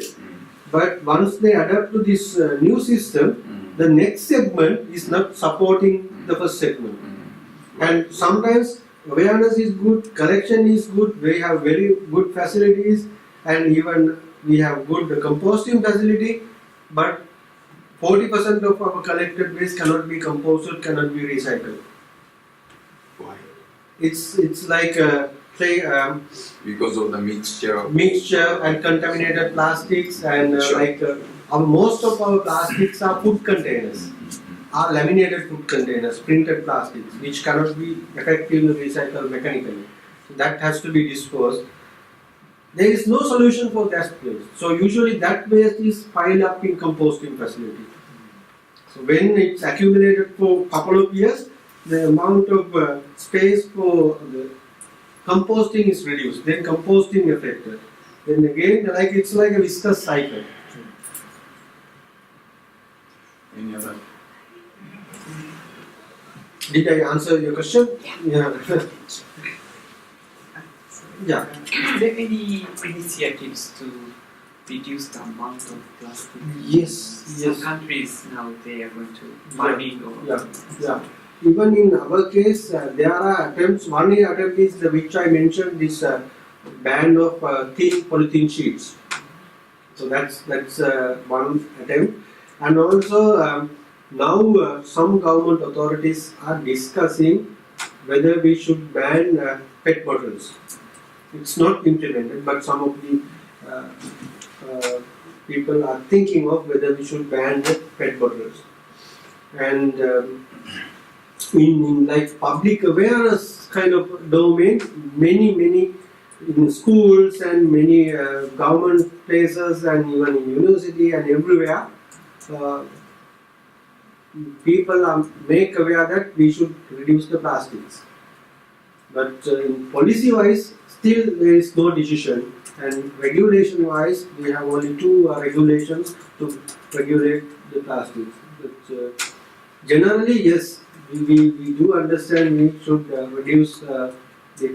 S3: But once they adapt to this new system, the next segment is not supporting the first segment. And sometimes awareness is good, collection is good, we have very good facilities, and even we have good composting facility. But 40% of our collected waste cannot be composted, cannot be recycled.
S2: Why?
S3: It's like
S2: Because of the mixture.
S3: mixture and contaminated plastics and
S2: Sure.
S3: most of our plastics are food containers, are laminated food containers, printed plastics, which cannot be effectively recycled mechanically. So that has to be disposed. There is no solution for that waste. So usually that waste is piled up in composting facility. So when it's accumulated for a couple of years, the amount of space for the composting is reduced. Then composting affected. Then again, it's like a viscous cycle.
S2: Any other?
S3: Did I answer your question? Yeah. Yeah.
S5: Is there any initiatives to reduce the amount of plastic?
S3: Yes.
S5: Some countries now they are going to farming or
S3: Yeah. Even in our case, there are attempts. One attempt is which I mentioned, this ban of thin polythene sheets. So that's one attempt. And also now some government authorities are discussing whether we should ban PET bottles. It's not implemented, but some of the people are thinking of whether we should ban the PET bottles. And in like public awareness kind of domain, many in schools and many government places and even in university and everywhere, people are make aware that we should reduce the plastics. But in policy wise, still there is no decision, and regulation wise, we have only two regulations to regulate the plastics. But generally, yes, we do understand we should reduce the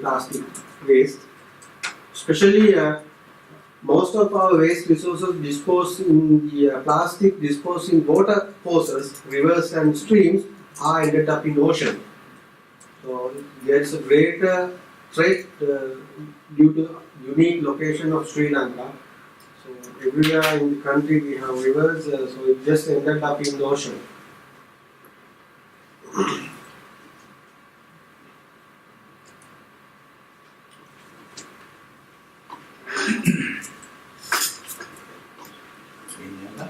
S3: plastic waste. Especially most of our waste resources disposed in the plastic disposed in water courses, rivers and streams are ended up in ocean. So there is a greater threat due to unique location of Sri Lanka. So everywhere in the country we have rivers, so it just ended up in the ocean.
S2: Any other?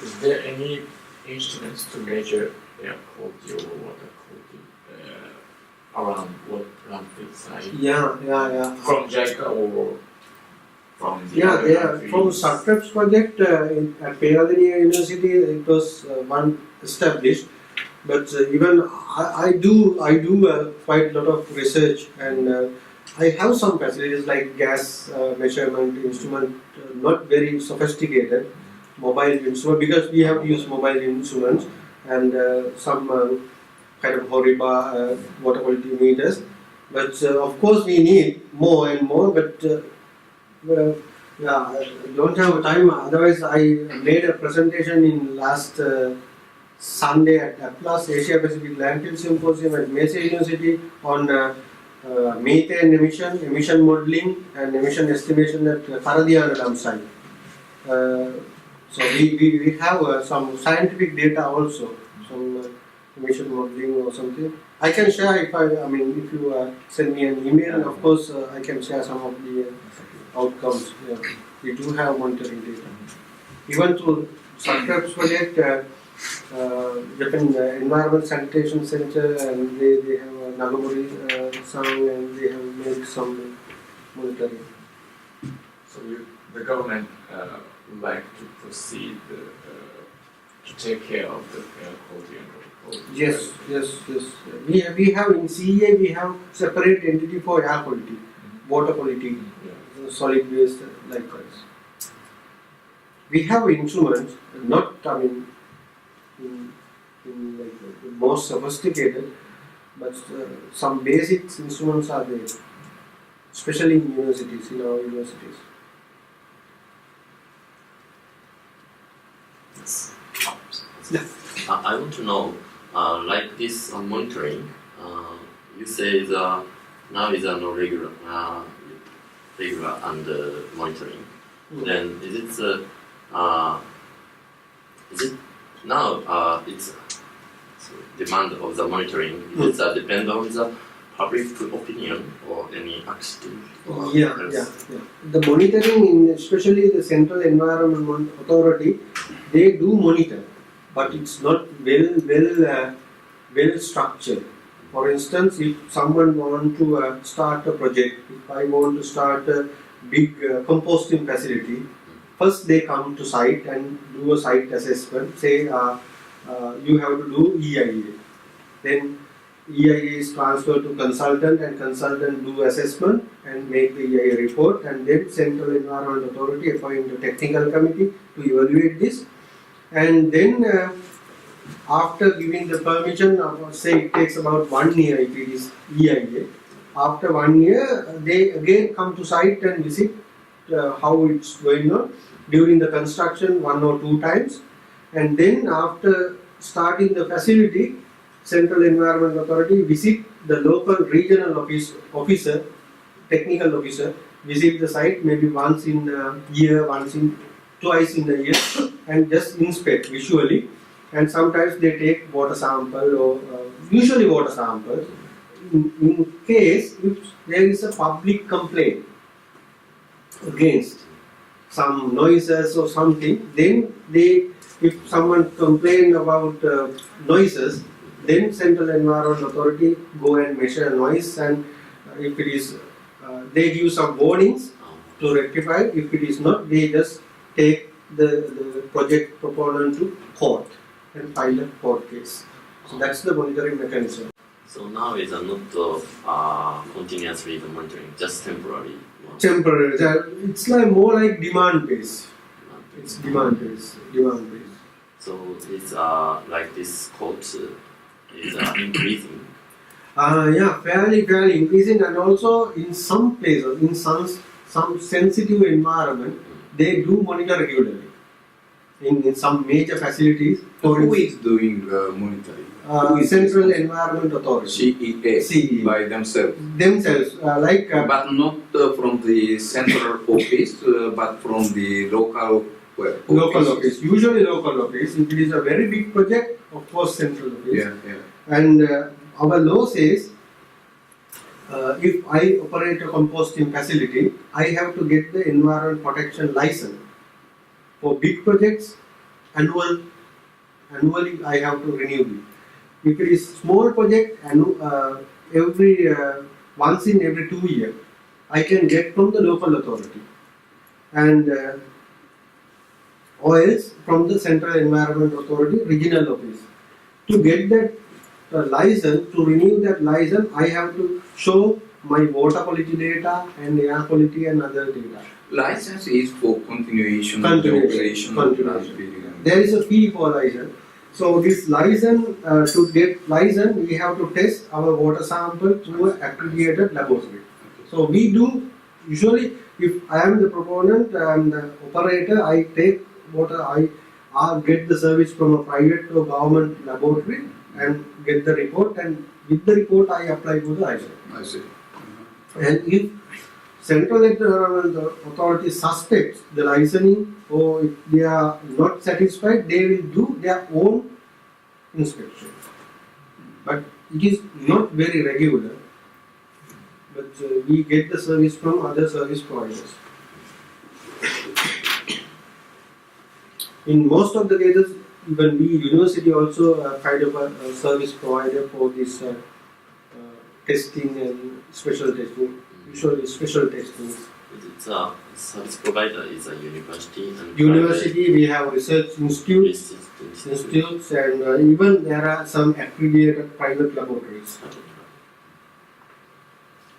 S6: Is there any instruments to measure air quality or water quality around what landfill site?
S3: Yeah.
S6: From JICA or from the
S3: Yeah,
S6: other
S3: they are
S6: landfill?
S3: from SURTREPS project at Peradeniya University. It was one established, but even I do quite a lot of research, and I have some facilities like gas measurement instrument, not very sophisticated, mobile instrument, because we have to use mobile instruments, and some kind of HORIBA water quality meters. But of course we need more and more, but yeah, I don't have time. Otherwise, I made a presentation in last Sunday at APLAS Asia Pacific Landfill Symposium at Mesa University on methane emission modeling and emission estimation at Paradiyana dam site. So we have some scientific data also, some emission modeling or something. I can share if if you send me an email, and of course I can share some of the outcomes. Yeah. We do have monitoring data. Even to SURTREPS project, Japan Environment Sanitation Center, and they have a Nagamori song, and they have made some monitoring.
S6: So the government would like to proceed to take care of the air quality and water quality.
S3: Yes. We have in CEA we have separate entity for air quality, water quality, solid waste likewise. We have instruments, not in like the most sophisticated, but some basic instruments are there, especially in universities, in our universities.
S7: I want to know, like this monitoring, you say now is no regular. regular and monitoring,
S3: Mm.
S7: then is it now it's demand of the monitoring? Is it depend on the public opinion or any accident? Or
S3: Yeah. The monitoring, especially the Central Environment Authority, they do monitor, but it's not well structured. For instance, if someone want to start a project, if I want to start a big composting facility, first they come to site and do a site assessment. Say you have to do EIA. Then EIA is transferred to consultant and consultant do assessment and make the EIA report, and then Central Environment Authority appoint a technical committee to evaluate this, and then after giving the permission, say it takes about 1 year if it is EIA. After 1 year, they again come to site and visit how it's going on during the construction 1 or 2 times, and then after starting the facility, Central Environment Authority visit the local regional officer, technical officer, visit the site maybe once in a year, twice in a year, and just inspect visually. And sometimes they take water sample or usually water samples. In case if there is a public complaint against some noises or something, then if someone complain about noises, then Central Environment Authority go and measure noise, and if it is, they give some warnings to rectify. If it is not, they just take the project proponent to court and file a court case. So that's the monitoring mechanism.
S7: So now is not continuously the monitoring, just temporary.
S3: Temporary. It's like more like demand based. It's demand based.
S7: So it's like this cost is increasing.
S3: Fairly increasing, and also in some places, in some sensitive environment, they do monitor regularly. In some major facilities.
S2: Who is doing monitoring?
S3: Central Environment Authority.
S2: CEA by themselves.
S3: But
S2: not from the central office, but from the local
S3: local office. Usually local office. If it is a very big project, of course central office.
S2: Yeah.
S3: And our law says, if I operate a composting facility, I have to get the environment protection license. For big projects, annually I have to renew it. If it is small project, once in every 2 years, I can get from the local authority, and or else from the Central Environment Authority regional office. To get that license, to renew that license, I have to show my water quality data and air quality and other data.
S2: License is for continuation of the operation.
S3: There is a fee for license. So this license, to get license, we have to test our water sample through an accredited laboratory. So we do, usually if I am the proponent and the operator, I take water, I get the service from a private or government laboratory and get the report, and with the report I apply for the license.
S2: I see.
S3: And if Central Environment Authority suspects the licensing, or if they are not satisfied, they will do their own inspection. But it is not very regular. But we get the service from other service providers. In most of the cases, even we university also kind of a service provider for this testing and special testing. Usually special testing.
S7: It's a service provider is a university and
S3: University, we have research institutes, and even there are some accredited private laboratories.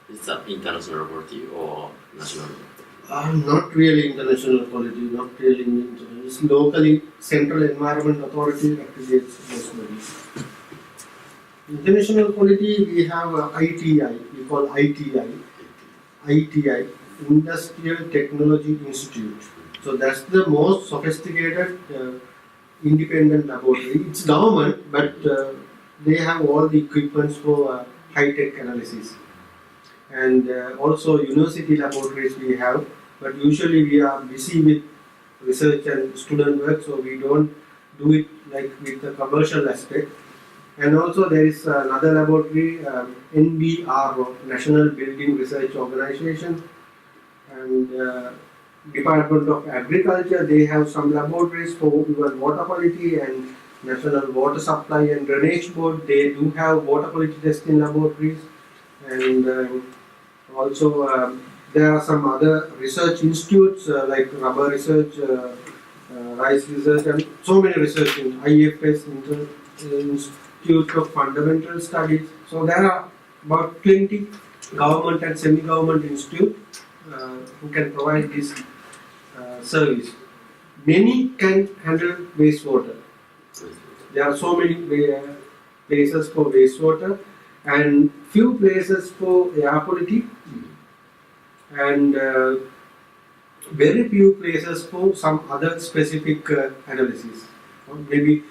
S7: It's an international laboratory or national?
S3: Not really international quality, not really international. It's locally, Central Environment Authority accreditates those bodies. International quality, we have ITI, we call ITI, Industrial Technology Institute. So that's the most sophisticated independent laboratory. It's government, but they have all the equipments for high-tech analysis. and also university laboratories we have, but usually we are busy with research and student work, so we don't do it like with the commercial aspect. And also there is another laboratory, NBR, National Building Research Organization, and Department of Agriculture. They have some laboratories for even water quality, and National Water Supply and Drainage Board. They do have water quality testing laboratories, and also there are some other research institutes like rubber research, rice research, and so many research in IFS, Institute of Fundamental Studies. So there are about 20 government and semi-government institutes who can provide this service. Many can handle wastewater. There are so many places for wastewater and few places for air quality, and very few places for some other specific analysis. Maybe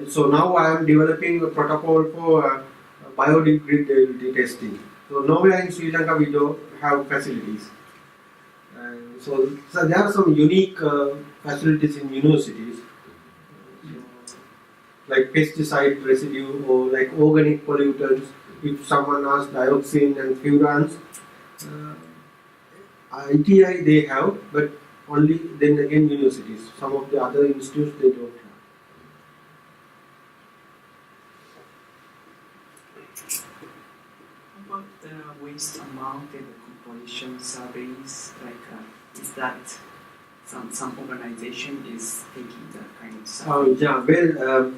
S3: so now I am developing a protocol for biodegradability testing. So nowhere in Sri Lanka we don't have facilities. So there are some unique facilities in universities, like pesticide residue or like organic pollutants. If someone has dioxin and furans, ITI they have, but only then again universities. Some of the other institutes they don't have.
S5: How about the waste amount and the composition surveys? Like, is that some organization is taking that kind of survey?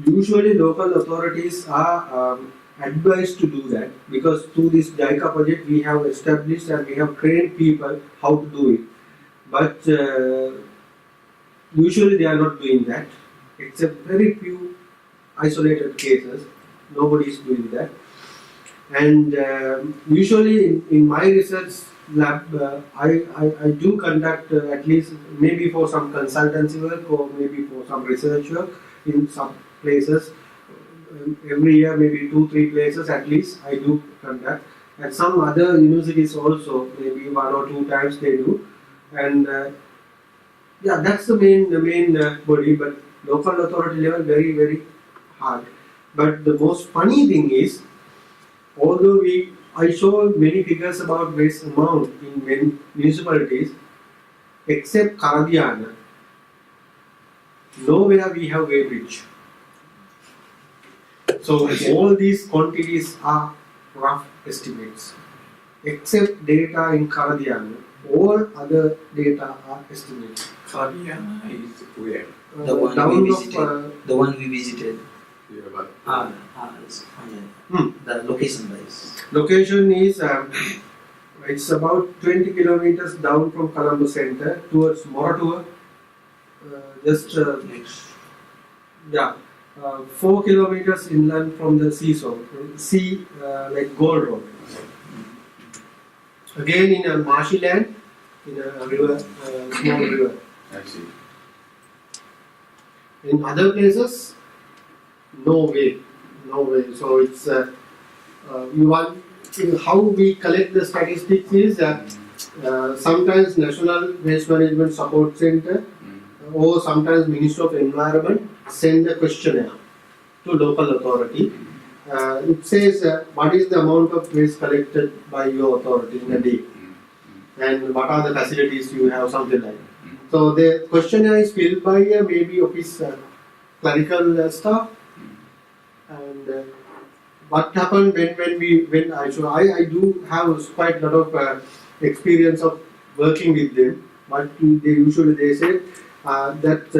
S3: Usually local authorities are advised to do that, because through this JICA project we have established and we have trained people how to do it. But usually they are not doing that, except very few isolated cases. Nobody is doing that. And usually in my research lab, I do conduct at least maybe for some consultancy work or maybe for some research work in some places. Every year maybe 2-3 places at least I do conduct. At some other universities also maybe 1 or 2 times they do. And that's the main body, but local authority level very hard. But the most funny thing is, although I show many figures about waste amount in many municipalities, except Karadiana, nowhere we have weighbridge. So all these quantities are rough estimates. Except data in Karadiana, all other data are estimates.
S2: Karadiana is where?
S1: The one
S3: down
S1: we
S3: of,
S1: visited. The one we visited.
S2: Yeah, but
S1: The location wise.
S3: Location is it's about 20 kilometers down from Colombo Center towards Moratua. Just
S1: Next.
S3: 4 kilometers inland from the seashore, like Gold Road. Again in a marshy land, in a river, small river.
S2: I see.
S3: In other places, no way. So it's how we collect the statistics is sometimes National Waste Management Support Center or sometimes Ministry of Environment send a questionnaire to local authority. It says what is the amount of waste collected by your authority in a day, and what are the facilities you have, something like that. So the questionnaire is filled by maybe office clerical staff. And what happened when I do have quite a lot of experience of working with them. But they say that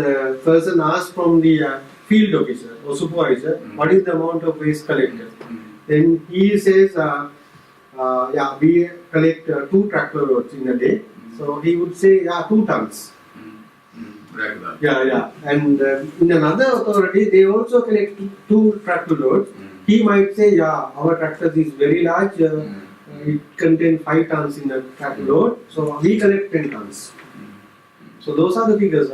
S3: person asks from the field officer or supervisor what is the amount of waste collected. Then he says, we collect 2 tractor loads in a day. So he would say 2 tons.
S2: Regular.
S3: And in another authority, they also collect 2 tractor loads. He might say, our tractor is very large, it contains 5 tons in a tractor load, so we collect 10 tons. So those are the figures.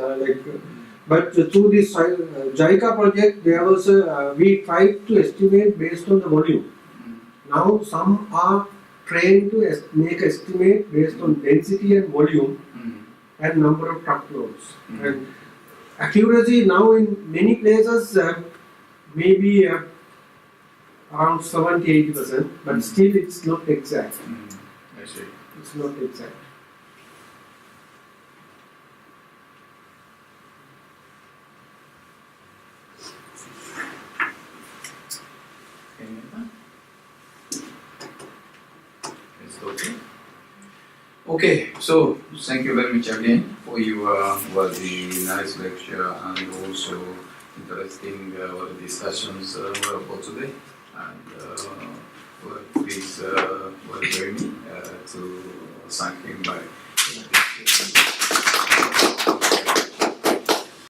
S3: But through this JICA project, there was we tried to estimate based on the volume. Now some are trained to make estimate based on density and volume and number of truckloads. And accuracy now in many places maybe around 70-80%, but still it's not exact.
S2: I see.
S3: It's not exact.
S2: Okay, so thank you very much again for your the nice lecture and also interesting discussions for today. And please join me to thank him by